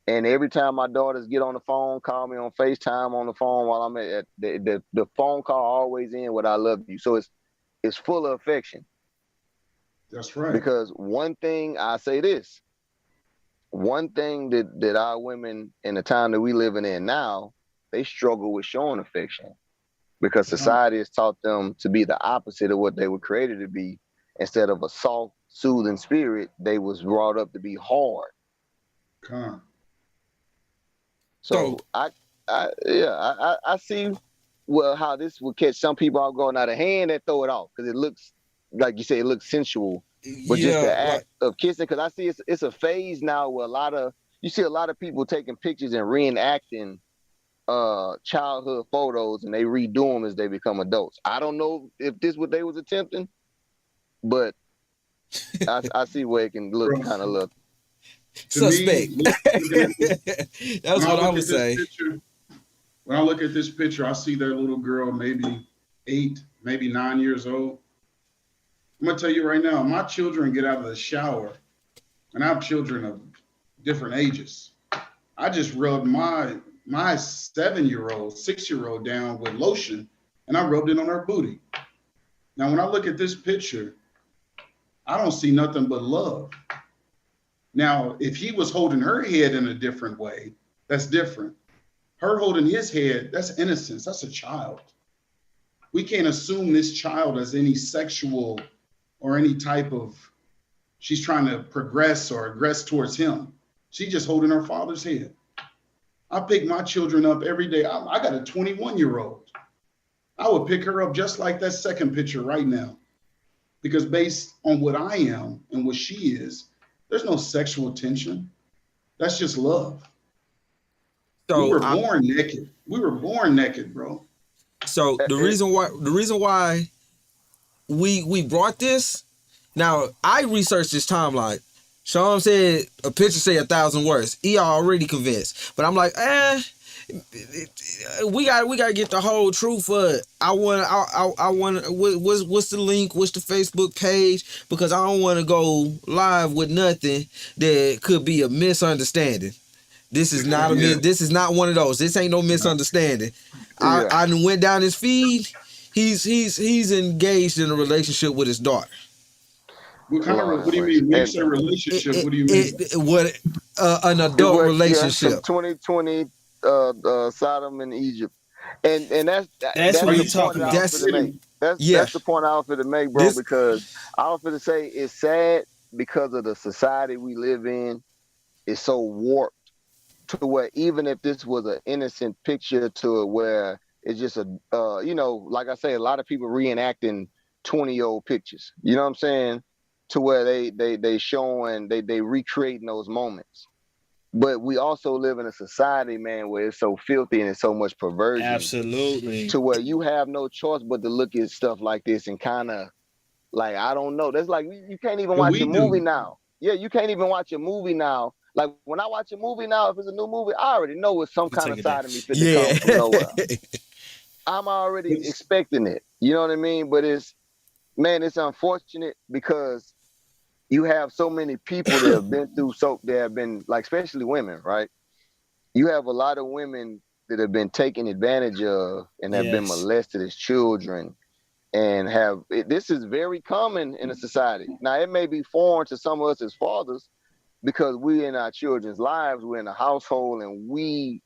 And every time my daughters get on the phone, call me on FaceTime on the phone while I'm at the phone call always end with "I love you." So it's full of affection.
That's right.
Because one thing that our women in the time that we living in now, they struggle with showing affection, because society has taught them to be the opposite of what they were created to be. Instead of a soft, soothing spirit, they was brought up to be hard. So I see how this would catch some people out going out of hand and throw it off, because it looks, like you say, it looks sensual. But just the act of kissing, because I see it's a phase now where you see a lot of people taking pictures and reenacting childhood photos, and they redo them as they become adults. I don't know if this what they was attempting, but I see where it can look kind of look
suspect. That's what I would say.
When I look at this picture, I see their little girl, maybe 8, maybe 9 years old. I'm gonna tell you right now, my children get out of the shower, and I have children of different ages. I just rubbed my 7-year-old, 6-year-old down with lotion, and I rubbed it on her booty. Now, when I look at this picture, I don't see nothing but love. Now, if he was holding her head in a different way, that's different. Her holding his head, that's innocence. That's a child. We can't assume this child as any sexual or any type of, she's trying to progress or aggress towards him. She's just holding her father's head. I pick my children up every day. I got a 21-year-old. I would pick her up just like that second picture right now. Because based on what I am and what she is, there's no sexual tension. That's just love. So we were born naked. We were born naked, bro.
So the reason why we brought this, now I researched this timeline. Sean said a picture say 1,000 words. He already convinced, but I'm like, we gotta get the whole truth for it. I want what's the link? What's the Facebook page? Because I don't want to go live with nothing that could be a misunderstanding. This is not this is not one of those. This ain't no misunderstanding. I went down his feed. He's engaged in a relationship with his daughter.
What kind of? What do you mean? When you say relationship, what do you mean?
An adult relationship.
2020 Sodom and Egypt, and that's
what you're talking about.
That's the point I was going to make, bro. Because I was going to say it's sad because of the society we live in. It's so warped to where even if this was an innocent picture to where it's just like I say, a lot of people reenacting 20-year-old pictures. You know what I'm saying? To where they showing, they recreating those moments. But we also live in a society, man, where it's so filthy and it's so much perversion.
Absolutely.
To where you have no choice but to look at stuff like this and kind of, like, I don't know. That's like, you can't even watch a movie now. Yeah, you can't even watch a movie now. Like when I watch a movie now, if it's a new movie, I already know it's some kind of side of me fit to
Yeah.
come from nowhere. I'm already expecting it. You know what I mean? But it's unfortunate because you have so many people that have been through that have been like, especially women, right? You have a lot of women that have been taken advantage of and have been molested as children, and this is very common in a society. Now, it may be foreign to some of us as fathers because we in our children's lives, we're in a household, and we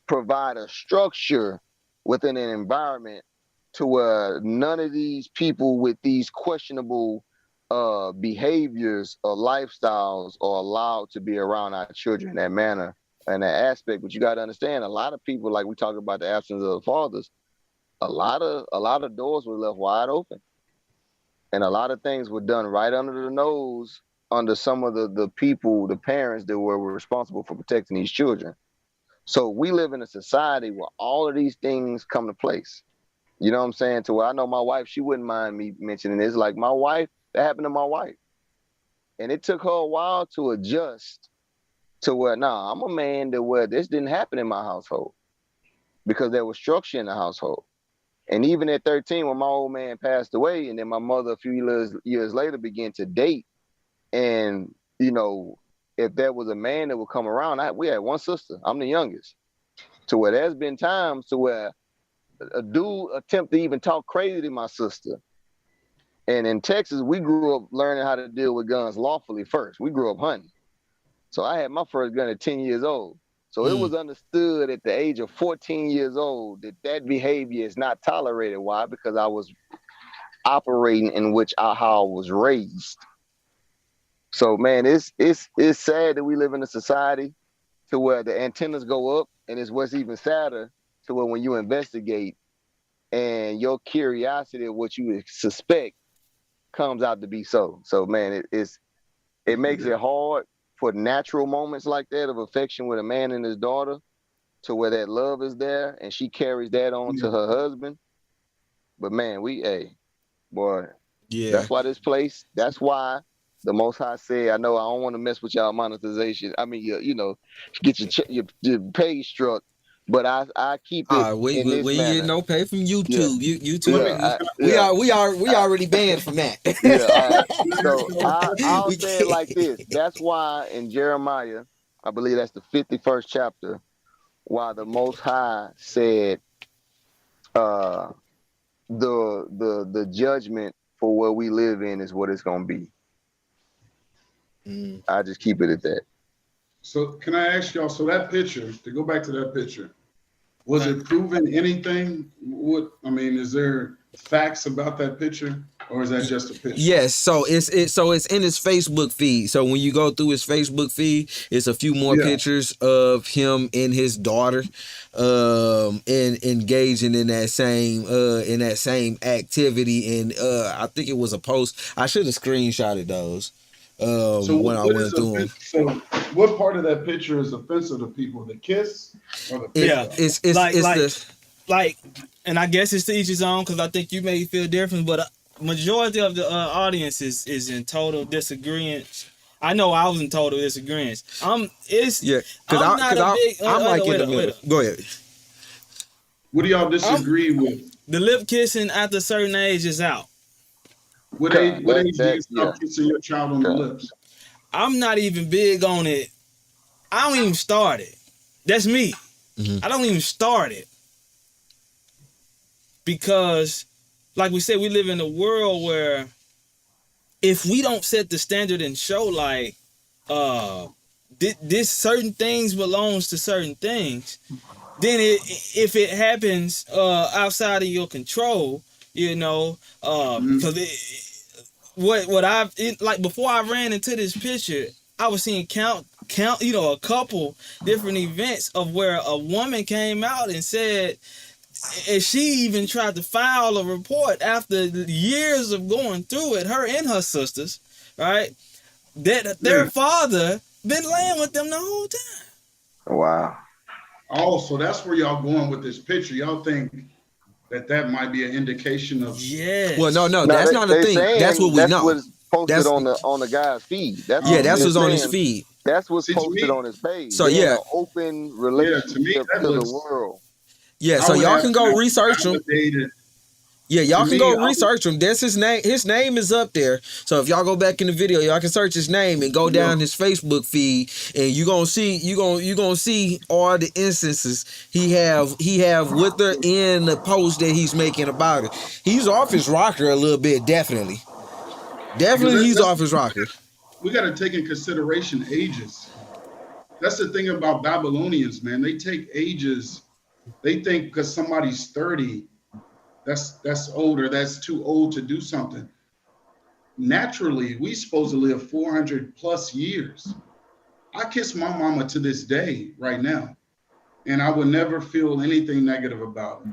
provide a structure within an environment to where none of these people with these questionable behaviors or lifestyles are allowed to be around our children in that manner and that aspect. But you got to understand, a lot of people, like we talk about the absence of the fathers, a lot of doors were left wide open, and a lot of things were done right under the nose under some of the people, the parents that were responsible for protecting these children. So we live in a society where all of these things come to place. You know what I'm saying? To where I know my wife, she wouldn't mind me mentioning this. Like my wife, that happened to my wife. And it took her a while to adjust to where, I'm a man that where this didn't happen in my household because there was structure in the household. And even at 13, when my old man passed away, and then my mother a few years later began to date, and, you know, if there was a man that would come around, we had one sister. I'm the youngest. To where there's been times to where a dude attempt to even talk crazy to my sister. And in Texas, we grew up learning how to deal with guns lawfully first. We grew up hunting. So I had my first gun at 10 years old. So it was understood at the age of 14 years old that behavior is not tolerated. Why? Because I was operating in how I was raised. So man, it's sad that we live in a society to where the antennas go up, and it's what's even sadder to where when you investigate and your curiosity of what you suspect comes out to be so. So man, it makes it hard for natural moments like that of affection with a man and his daughter, to where that love is there and she carries that on to her husband. But man, that's why that's why the Most High said, I know I don't want to mess with y'all monetization. I mean, get your pay struck, but I keep it
we
in this manner.
get no pay from YouTube. YouTube, we already banned from that.
So I'll say it like this. That's why in Jeremiah, I believe that's the 51st chapter, why the Most High said the judgment for where we live in is what it's gonna be. I just keep it at that.
So can I ask y'all, so that picture, to go back to that picture, was it proven anything? Is there facts about that picture, or is that just a picture?
Yes, so it's in his Facebook feed. So when you go through his Facebook feed, it's a few more pictures of him and his daughter and engaging in that same activity. And I think it was a post. I should have screenshotted those. When I went through them.
So what part of that picture is offensive to people? The kiss or the picture?
And I guess it's to each his own, because I think you may feel different, but majority of the audience is in total disagreement. I know I was in total disagreement. I'm like in the middle.
Go ahead.
What do y'all disagree with?
The lip kissing after a certain age is out.
What age do you stop kissing your child on the lips?
I'm not even big on it. I don't even start it. That's me. I don't even start it. Because, like we said, we live in a world where if we don't set the standard and show like this certain things belongs to certain things, then if it happens outside of your control, because like before I ran into this picture, I was seeing count, a couple different events of where a woman came out and said, and she even tried to file a report after years of going through it, her and her sisters, right? That their father been laying with them the whole time.
Wow.
Oh, so that's where y'all going with this picture. Y'all think that might be an indication of...
Yeah.
Well, no, that's not a thing. That's what we know.
That's what's posted on the guy's feed.
That's what's on his feed.
That's what's
See, to
posted
me,
on his page.
So
They're in
yeah,
an open
yeah, to me
relationship
that
to the
looks.
world.
yeah.
I
So
would
y'all
have
can
to
go research him.
validate it.
Yeah,
To
y'all can
me,
go research him. That's his name. His name is up there. So if y'all go back in the video, y'all can search his name and go down his Facebook feed, and you gonna see all the instances he have with her in the post that he's making about it. He's off his rocker a little bit, definitely.
because
Definitely, he's off his rocker.
we got to take in consideration ages. That's the thing about Babylonians, man. They take ages. They think because somebody's 30, that's older. That's too old to do something. Naturally, we supposed to live 400 plus years. I kiss my mama to this day right now, and I would never feel anything negative about it.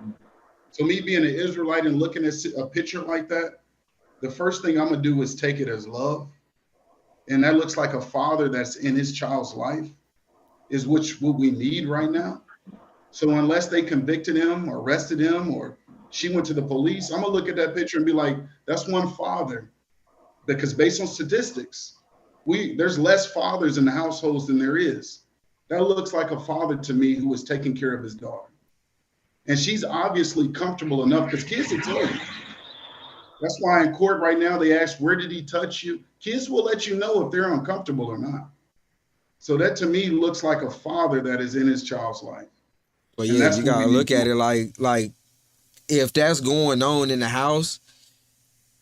So me being an Israelite and looking at a picture like that, the first thing I'm gonna do is take it as love. And that looks like a father that's in his child's life is what we need right now. So unless they convicted him or arrested him or she went to the police, I'm gonna look at that picture and be like, that's one father. Because based on statistics, there's less fathers in the households than there is. That looks like a father to me who is taking care of his daughter. And she's obviously comfortable enough because kids will tell you. That's why in court right now, they ask, where did he touch you? Kids will let you know if they're uncomfortable or not. So that to me looks like a father that is in his child's life.
But yeah, you gotta look at it like if that's going on in the house,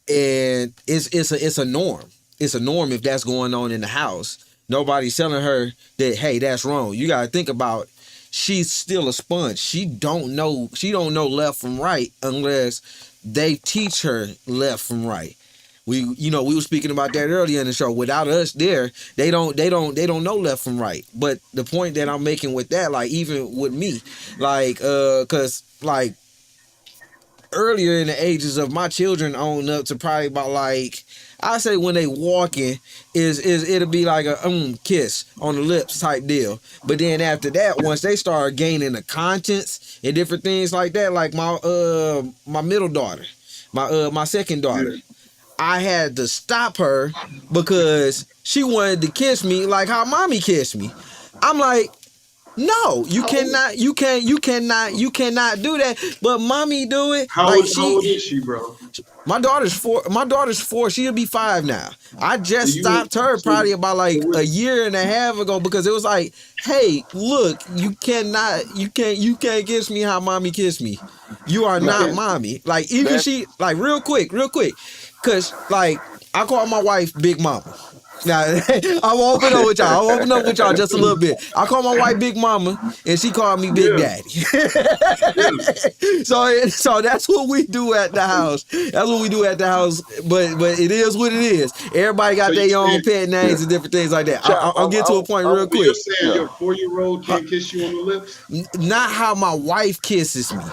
and it's a norm. It's a norm if that's going on in the house. Nobody's telling her that, hey, that's wrong. You gotta think about, she's still a sponge. She don't know left from right unless they teach her left from right. We were speaking about that earlier in the show. Without us there, they don't know left from right. But the point that I'm making with that, like even with me, like cause like earlier in the ages of my children on up to probably about like, I say when they walking is it'll be like a kiss on the lips type deal. But then after that, once they start gaining the contents and different things like that, like my middle daughter, my second daughter, I had to stop her because she wanted to kiss me like how mommy kissed me. I'm like, no, you cannot do that. But mommy do it.
How old is she, bro?
My daughter's 4. She'll be 5 now. I just stopped her probably about like a year and a half ago because it was like, hey, look, you can't kiss me how mommy kissed me. You are not mommy. Like even she, like real quick, cause like I call my wife Big Mama. Now I'm open up with y'all. I'm open up with y'all just a little bit. I call my wife Big Mama, and she called me Big Daddy. So that's what we do at the house. That's what we do at the house. But it is what it is. Everybody got their own pet names and different things like that. I'll get to a point real quick.
You're saying your 4-year-old can't kiss you on the lips?
Not how my wife kisses me.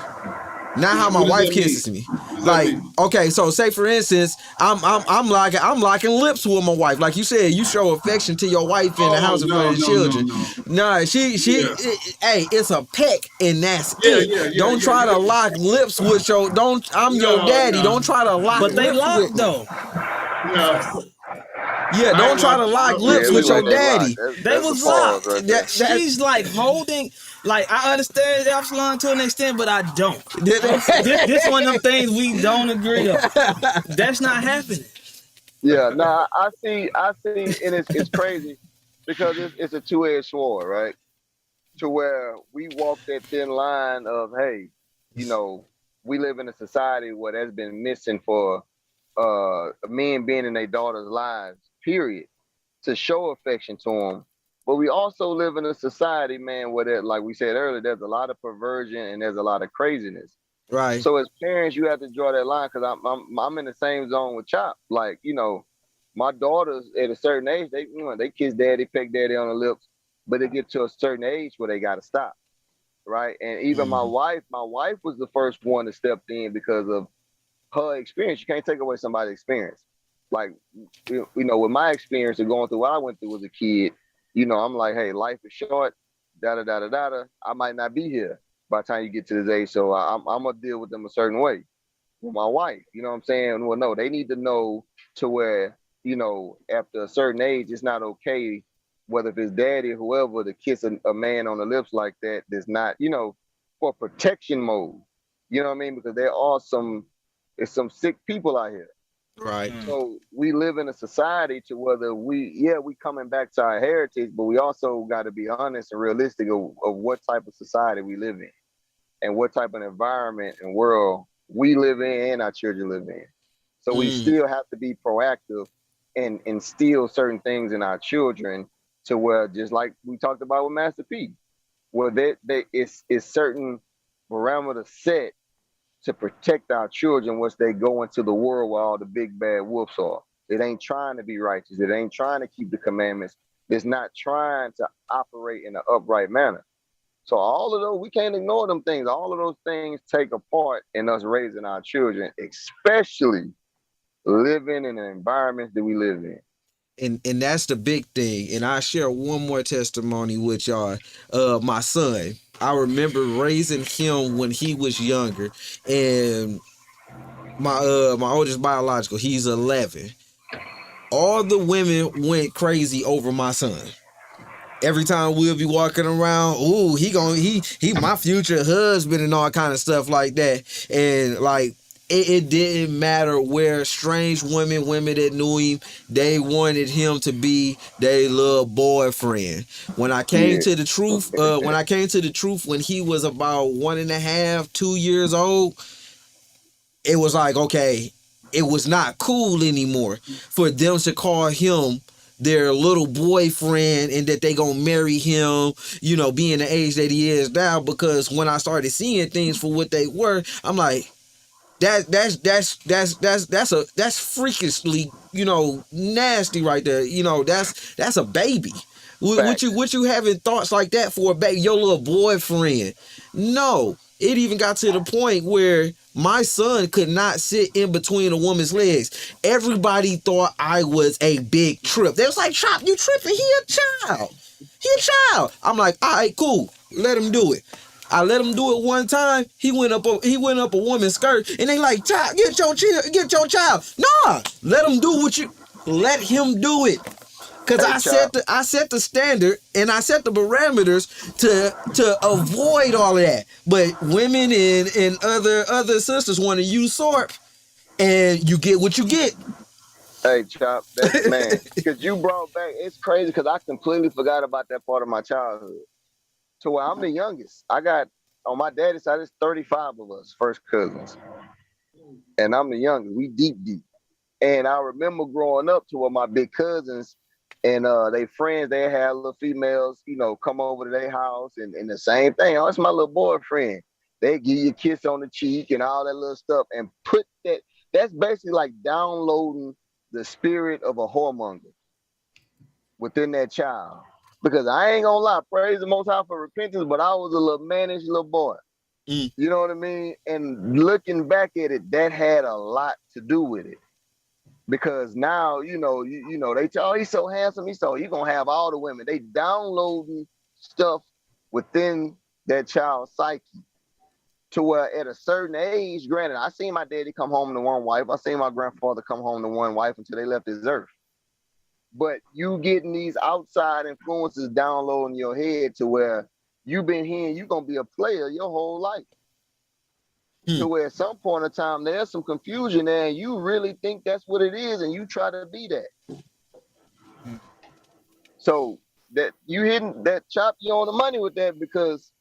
Not how my wife kisses me. Like, okay, so say for instance, I'm locking lips with my wife. Like you said, you show affection to your wife in the house in front of the children. No, she hey, it's a peck and that's it. Don't try to lock lips with your I'm your daddy. Don't try to lock lips.
But they locked though.
Yeah, don't try to lock lips with your daddy.
They was locked. She's like holding. Like, I understand Absalom to an extent, but I don't. This one of them things we don't agree on. That's not happening.
Yeah, nah, I see, and it's crazy because it's a two-edged sword, right? To where we walk that thin line of, hey, we live in a society where that's been missing for men being in their daughters' lives, period, to show affection to them. But we also live in a society, man, where like we said earlier, there's a lot of perversion and there's a lot of craziness.
Right.
So as parents, you have to draw that line because I'm in the same zone with Chop. Like, my daughters at a certain age, they kiss daddy, peck daddy on the lips, but they get to a certain age where they got to stop, right? And even my wife was the first one to step in because of her experience. You can't take away somebody's experience. Like, with my experience of going through what I went through as a kid, I'm like, hey, life is short, da-da-da-da-da-da. I might not be here by the time you get to this age, so I'm going to deal with them a certain way. With my wife, you know what I'm saying? Well, no, they need to know to where, after a certain age, it's not okay whether if it's daddy or whoever, to kiss a man on the lips like that does not, for protection mode. You know what I mean? Because there's some sick people out here.
Right.
So we live in a society to whether we coming back to our heritage, but we also got to be honest and realistic of what type of society we live in and what type of environment and world we live in and our children live in. So we still have to be proactive and instill certain things in our children to where, just like we talked about with Master P, where it's certain parameters set to protect our children once they go into the world where all the big bad wolves are. It ain't trying to be righteous. It ain't trying to keep the commandments. It's not trying to operate in an upright manner. So all of those, we can't ignore them things. All of those things take a part in us raising our children, especially living in the environments that we live in.
And that's the big thing. And I share one more testimony with y'all. My son, I remember raising him when he was younger, and my oldest biological, he's 11. All the women went crazy over my son. Every time we'll be walking around, ooh, he my future husband and all kind of stuff like that. And like it didn't matter where strange women that knew him, they wanted him to be their little boyfriend. When I came to the truth, when he was about 1.5, 2 years old, it was like, okay, it was not cool anymore for them to call him their little boyfriend and that they gonna marry him, being the age that he is now. Because when I started seeing things for what they were, I'm like, that's freakishly, nasty right there. That's a baby. What you having thoughts like that for a baby, your little boyfriend? No. It even got to the point where my son could not sit in between a woman's legs. Everybody thought I was a big trip. They was like, "Chop, you tripping? He a child. He a child." I'm like, "All right, cool. Let him do it." I let him do it one time. He went up a woman's skirt, and they like, "Child, get your child." Nah, let him do it. Because I set the standard and I set the parameters to avoid all of that. But women and other sisters want to usurp, and you get what you get.
Hey, Chop, man, because you brought back, it's crazy because I completely forgot about that part of my childhood. To where I'm the youngest. I got, on my daddy's side, it's 35 of us, first cousins. And I'm the youngest. We deep. And I remember growing up to where my big cousins and they friends, they had little females, come over to their house and the same thing. Oh, it's my little boyfriend. They give you a kiss on the cheek and all that little stuff and put that's basically like downloading the spirit of a whoremonger within that child. Because I ain't gonna lie, praise the Most High for repentance, but I was a little mannish little boy. You know what I mean? And looking back at it, that had a lot to do with it. Because now, they tell, oh, he's so handsome, you're gonna have all the women. They downloading stuff within that child's psyche. To where at a certain age, granted, I seen my daddy come home to one wife. I seen my grandfather come home to one wife until they left this earth. But you getting these outside influences downloading your head to where you've been hearing you're going to be a player your whole life. To where at some point in time, there's some confusion there and you really think that's what it is and you try to be that. So that you hitting that chop you on the money with that, because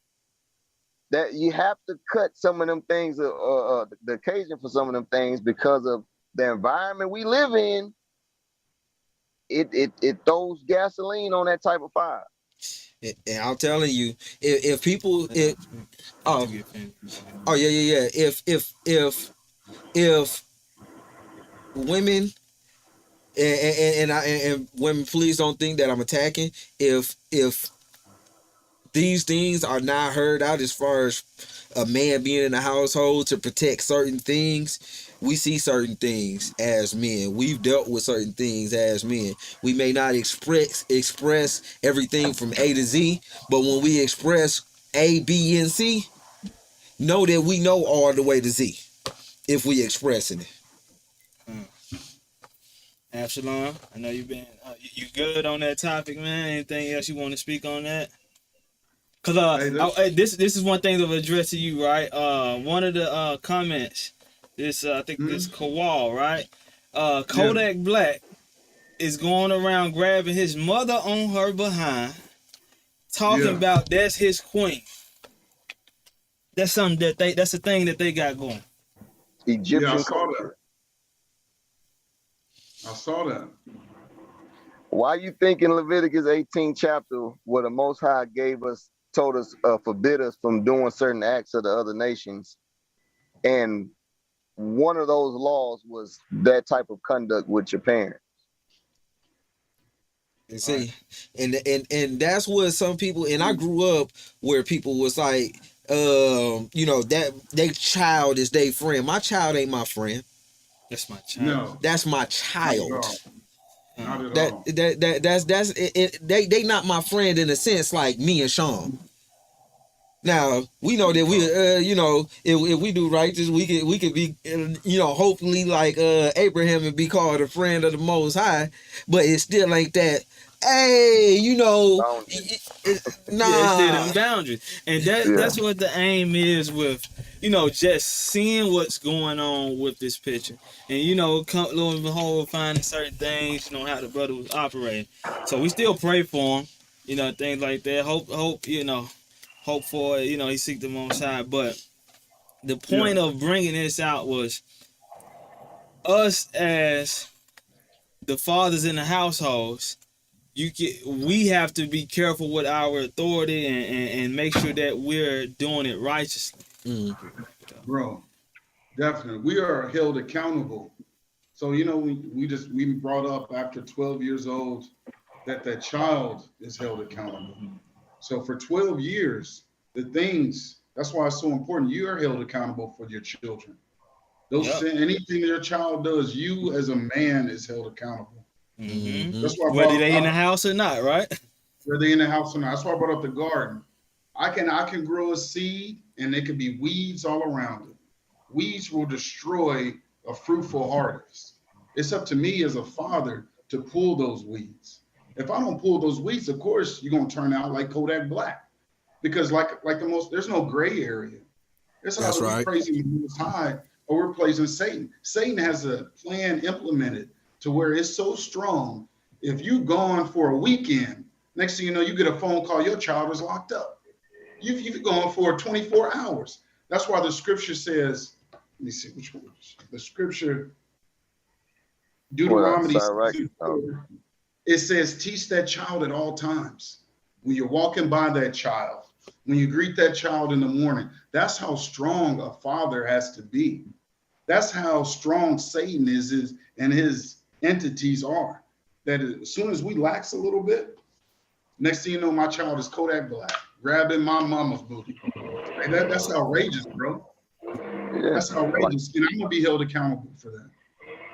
that you have to cut some of them things, the occasion for some of them things, because of the environment we live in. It throws gasoline on that type of fire.
And I'm telling you, if people, if women and women, please don't think that I'm attacking. If these things are not heard out as far as a man being in the household to protect certain things, we see certain things as men. We've dealt with certain things as men. We may not express everything from A to Z, but when we express A, B, and C, know that we know all the way to Z if we expressing it.
Absalom, I know you've been you good on that topic, man. Anything else you want to speak on that? Cause this is one thing to address to you, right? One of the comments, this I think this Kowal, right? Kodak Black is going around grabbing his mother on her behind, talking about that's his queen. That's something that's a thing that they got going.
Egyptian
culture. I saw that.
Why you think in Leviticus 18 chapter where the Most High told us, forbid us from doing certain acts of the other nations, and one of those laws was that type of conduct with your parents?
You see, and that's what some people, and I grew up where people was like, that their child is their friend. My child ain't my friend.
That's my child.
No.
That's my child.
Not at all.
That's it. They not my friend in a sense like me and Sean. Now we know that we if we do righteous we could be hopefully like Abraham and be called a friend of the Most High, but it still ain't that. Hey, nah.
It's still them boundaries, and that's what the aim is with just seeing what's going on with this picture, and lo and behold, finding certain things, how the brother was operating. So we still pray for him, things like that. Hope for he seek the Most High. But the point of bringing this out was us as the fathers in the households. We have to be careful with our authority and make sure that we're doing it righteously.
Bro, definitely. We are held accountable. So, we brought up after 12 years old that child is held accountable. So for 12 years, that's why it's so important. You are held accountable for your children. Anything your child does, you as a man is held accountable.
Mm-hmm. That's why whether they in the house or not, right?
Whether they in the house or not. That's why I brought up the garden. I can grow a seed and there could be weeds all around it. Weeds will destroy a fruitful harvest. It's up to me as a father to pull those weeds. If I don't pull those weeds, of course, you're gonna turn out like Kodak Black. Because there's no gray area. It's
That's
either
right.
we're praising the Most High or we're praising Satan. Satan has a plan implemented to where it's so strong. If you gone for a weekend, next thing you know, you get a phone call, your child is locked up. You've gone for 24 hours. That's why the scripture says, let me see which one. The scripture, Deuteronomy, it says, teach that child at all times. When you're walking by that child, when you greet that child in the morning, that's how strong a father has to be. That's how strong Satan is and his entities are. That as soon as we lax a little bit, next thing you know, my child is Kodak Black, grabbing my mama's booty. That's outrageous, bro. That's outrageous. And I'm gonna be held accountable for that.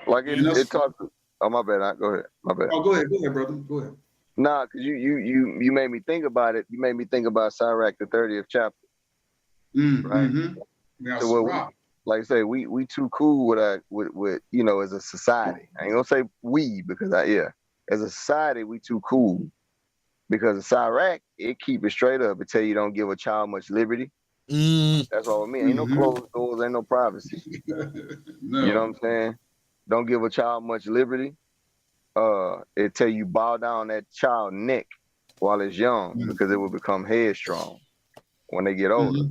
Like it talks. Oh, my bad. Go ahead. My bad.
Oh, go ahead, brother. Go ahead.
Nah, because you made me think about it. You made me think about Sirach, the 30th chapter. Right?
Yeah,
so like I say, we too cool with as a society. I ain't gonna say we because as a society we too cool. Because in Sirach, it keep it straight up. It tell you don't give a child much liberty. That's all it means. Ain't no closed doors, ain't no privacy.
No.
You know what I'm saying? Don't give a child much liberty. It tell you bow down that child neck while it's young because it will become headstrong when they get older.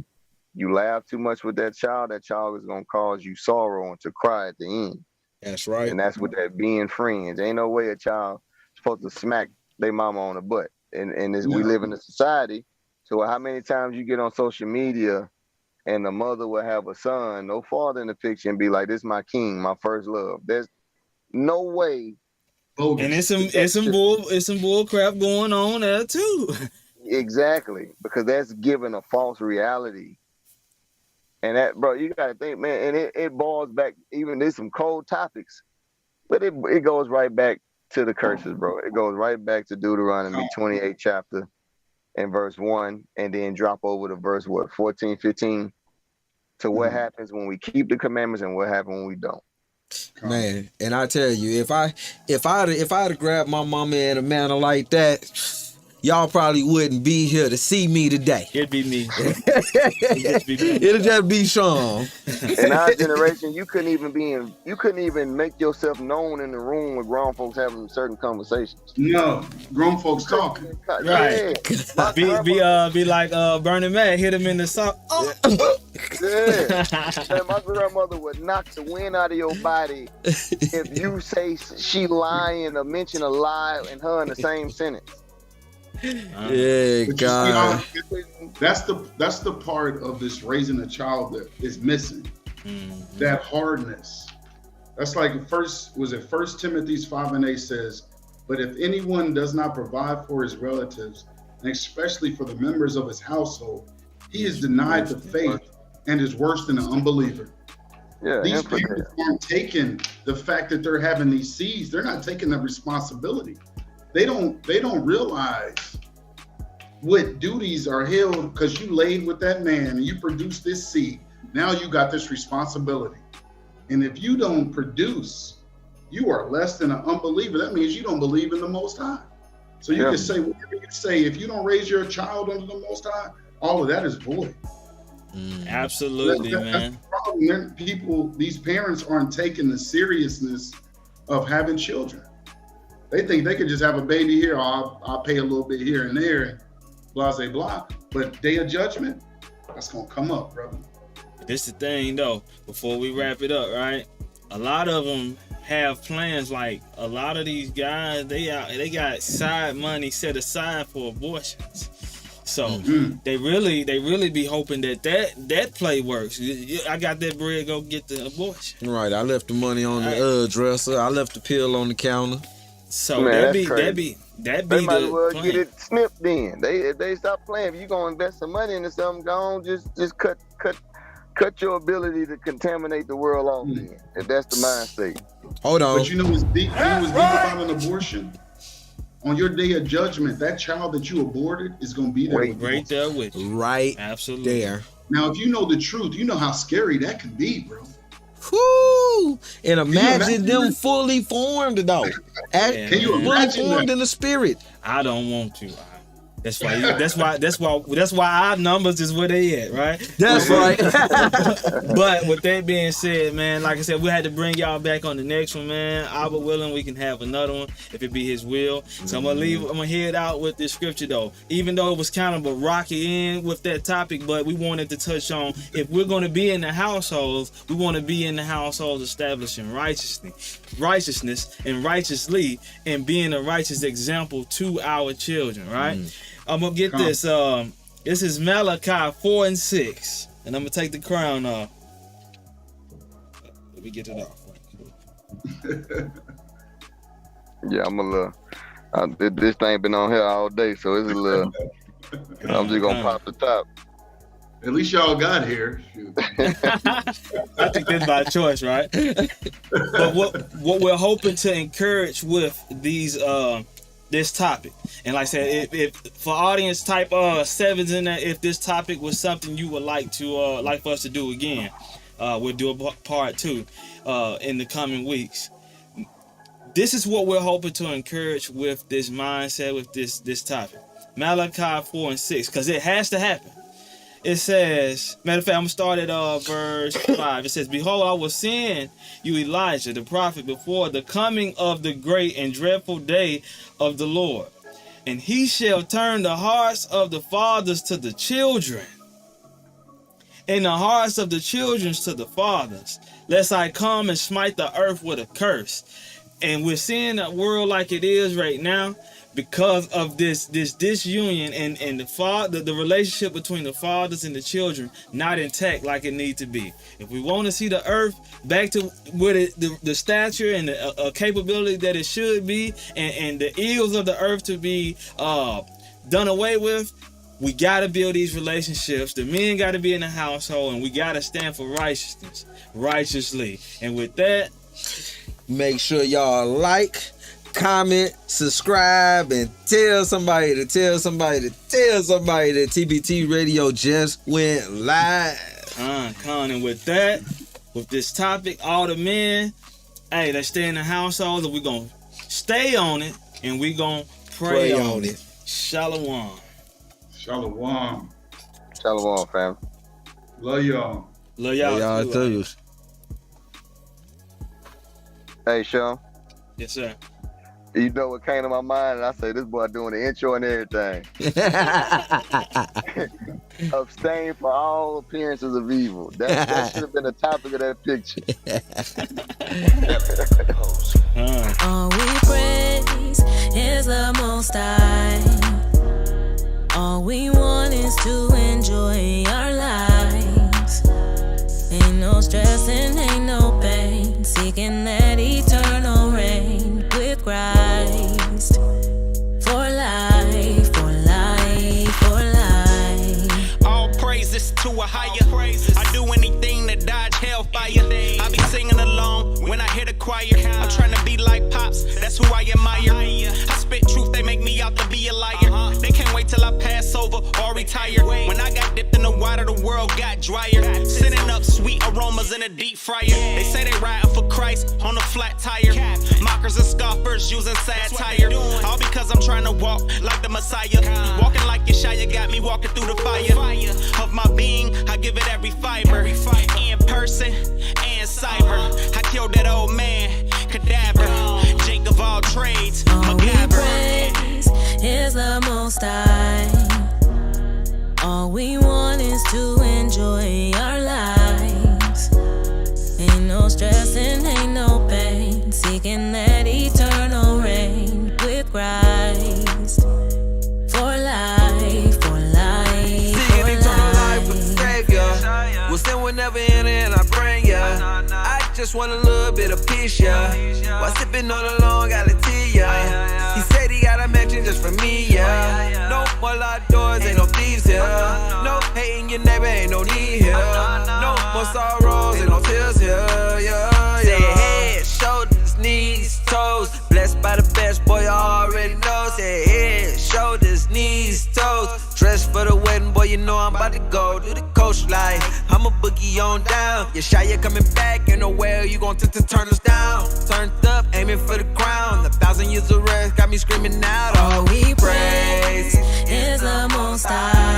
You laugh too much with that child is gonna cause you sorrow and to cry at the end.
That's right.
And that's what that being friends. Ain't no way a child supposed to smack their mama on the butt. And we live in a society. So how many times you get on social media and the mother will have a son, no father in the picture, and be like, "This is my king, my first love." There's no way.
And it's some bull crap going on there too.
Exactly, because that's giving a false reality. And that, bro, you gotta think, man, and it boils back. Even there's some cold topics, but it goes right back to the curses, bro. It goes right back to Deuteronomy 28 chapter and verse 1, and then drop over to verse 14, 15, to what happens when we keep the commandments and what happens when we don't.
Man, and I tell you, if I'd have grabbed my mama in a manner like that, y'all probably wouldn't be here to see me today.
It'd be me.
It'll just be Sean.
In our generation, you couldn't even make yourself known in the room with grown folks having certain conversations.
No, grown folks talking.
Right. Be like Bernie Mac, hit him in the sock. Oh.
Yeah. And my grandmother would knock the wind out of your body if you say she lying or mention a lie and her in the same sentence.
Yeah, God.
That's the part of this raising a child that is missing. That hardness. That's like First Timothy 5:8 says, but if anyone does not provide for his relatives, and especially for the members of his household, he is denied the faith and is worse than an unbeliever.
Yeah,
these parents aren't taking the fact that they're having these seeds, they're not taking the responsibility. They don't realize what duties are held because you laid with that man and you produced this seed. Now you got this responsibility. And if you don't produce, you are less than an unbeliever. That means you don't believe in the Most High. So you can say whatever you say. If you don't raise your child under the Most High, all of that is void.
Absolutely, man.
That's the problem. These parents aren't taking the seriousness of having children. They think they could just have a baby here, or I'll pay a little bit here and there, and blah, blah, blah. But day of judgment, that's going to come up, brother.
This is the thing, though, before we wrap it up, right? A lot of them have plans. Like, a lot of these guys, they got side money set aside for abortions. So they really be hoping that play works. I got that bread, go get the abortion.
Right, I left the money on the dresser. I left the pill on the counter.
So
Man,
that be
they might as well
plan.
get it snipped then. If they stop playing, if you gonna invest some money into something, go on, just cut your ability to contaminate the world off then. If that's the mind state.
Hold on.
But you know what's deep about an abortion? On your day of judgment, that child that you aborted is gonna be there.
Right there with you.
Right
Absolutely.
there.
Now, if you know the truth, you know how scary that can be, bro.
Whoo! And imagine them fully formed, though.
Can you
fully
imagine
formed
that?
in the spirit?
I don't want to. That's why our numbers is where they at, right?
That's right.
But with that being said, man, like I said, we had to bring y'all back on the next one, man. Abba willing, we can have another one if it be His will. So I'm gonna head out with this scripture though. Even though it was kind of a rocky end with that topic, but we wanted to touch on if we're gonna be in the households, we want to be in the households establishing righteousness and righteously, and being a righteous example to our children, right? I'm gonna get this. This is Malachi 4:6, and I'm gonna take the crown off. Let me get it off.
Yeah, I'm a little. This thing been on here all day, so it's a little. I'm just gonna pop the top.
At least y'all got here.
I think that's by choice, right? But what we're hoping to encourage with these this topic, and like I said, if for audience type 7s in there, if this topic was something you would like for us to do again, we'll do a part 2 in the coming weeks. This is what we're hoping to encourage with this mindset, with this topic. Malachi 4:6, because it has to happen. It says, matter of fact, I'm going to start at verse 5. It says, behold, I will send you Elijah, the prophet, before the coming of the great and dreadful day of the Lord. And he shall turn the hearts of the fathers to the children, and the hearts of the children to the fathers, lest I come and smite the earth with a curse. And we're seeing a world like it is right now, because of this disunion and the relationship between the fathers and the children not intact like it needs to be. If we want to see the earth back to where the stature and the capability that it should be, and the ills of the earth to be done away with, we got to build these relationships. The men got to be in the household, and we got to stand for righteousness, righteously. And with that,
make sure y'all like, comment, subscribe, and tell somebody that TBT Radio just went live.
and with that, with this topic, all the men, Hey, let's stay in the household, and we're going to stay on it, and we're going to pray on it. Shalom.
Shalom.
Shalom, fam.
Love y'all.
Love y'all too.
Hey, Sean.
Yes, sir.
You know what came to my mind? And I say, this boy doing the intro and everything. Abstain for all appearances of evil. That should have been the topic of that picture.
All we praise is the Most High. All we want is to enjoy our lives. Ain't no stress and ain't no pain. Seeking that eternal reign with Christ. For life, for life, for life.
All praises to a higher. I do anything to dodge hellfire. I be singing along when I hear the choir. I'm trying to be like Pops, that's who I admire. I spit truth, they make me out to be a liar. They can't wait till I pass over or retire. When I got dipped in the water, the world got drier. Sending up sweet aromas in a deep fryer. They say they riding for Christ on a flat tire. Mockers and scoffers using satire. All because I'm trying to walk like the Messiah. Walking like Yeshaya got me walking through the fire. Of my being, I give it every fiber. In person and cyber. I killed that old man, cadaver. Jake of all trades, MacGyver.
Is the Most High. All we want is to enjoy our lives. Ain't no stress and ain't no pain. Seeking that eternal reign with Christ. For life, for life.
Seeking eternal life with the Savior. We'll sin whenever in and I bring ya. I just want a little bit of peace, yeah. While sipping on the long tea, yeah. He said he got a mansion just for me, yeah. No more locked doors, ain't no thieves here. No hating your neighbor, ain't no need here. No more sorrows, ain't no tears here, yeah. Say head, shoulders, knees, toes. Blessed by the best, boy, you already know. Say head, shoulders, knees, toes. Dressed for the wedding, boy, you know I'm about to go to the coast like I'm a boogie on down. Yeshaya coming back, ain't nowhere you gon' turn us down. Turned up, aiming for the crown. 1,000 years of rest got me screaming out. All we praise
is the Most High.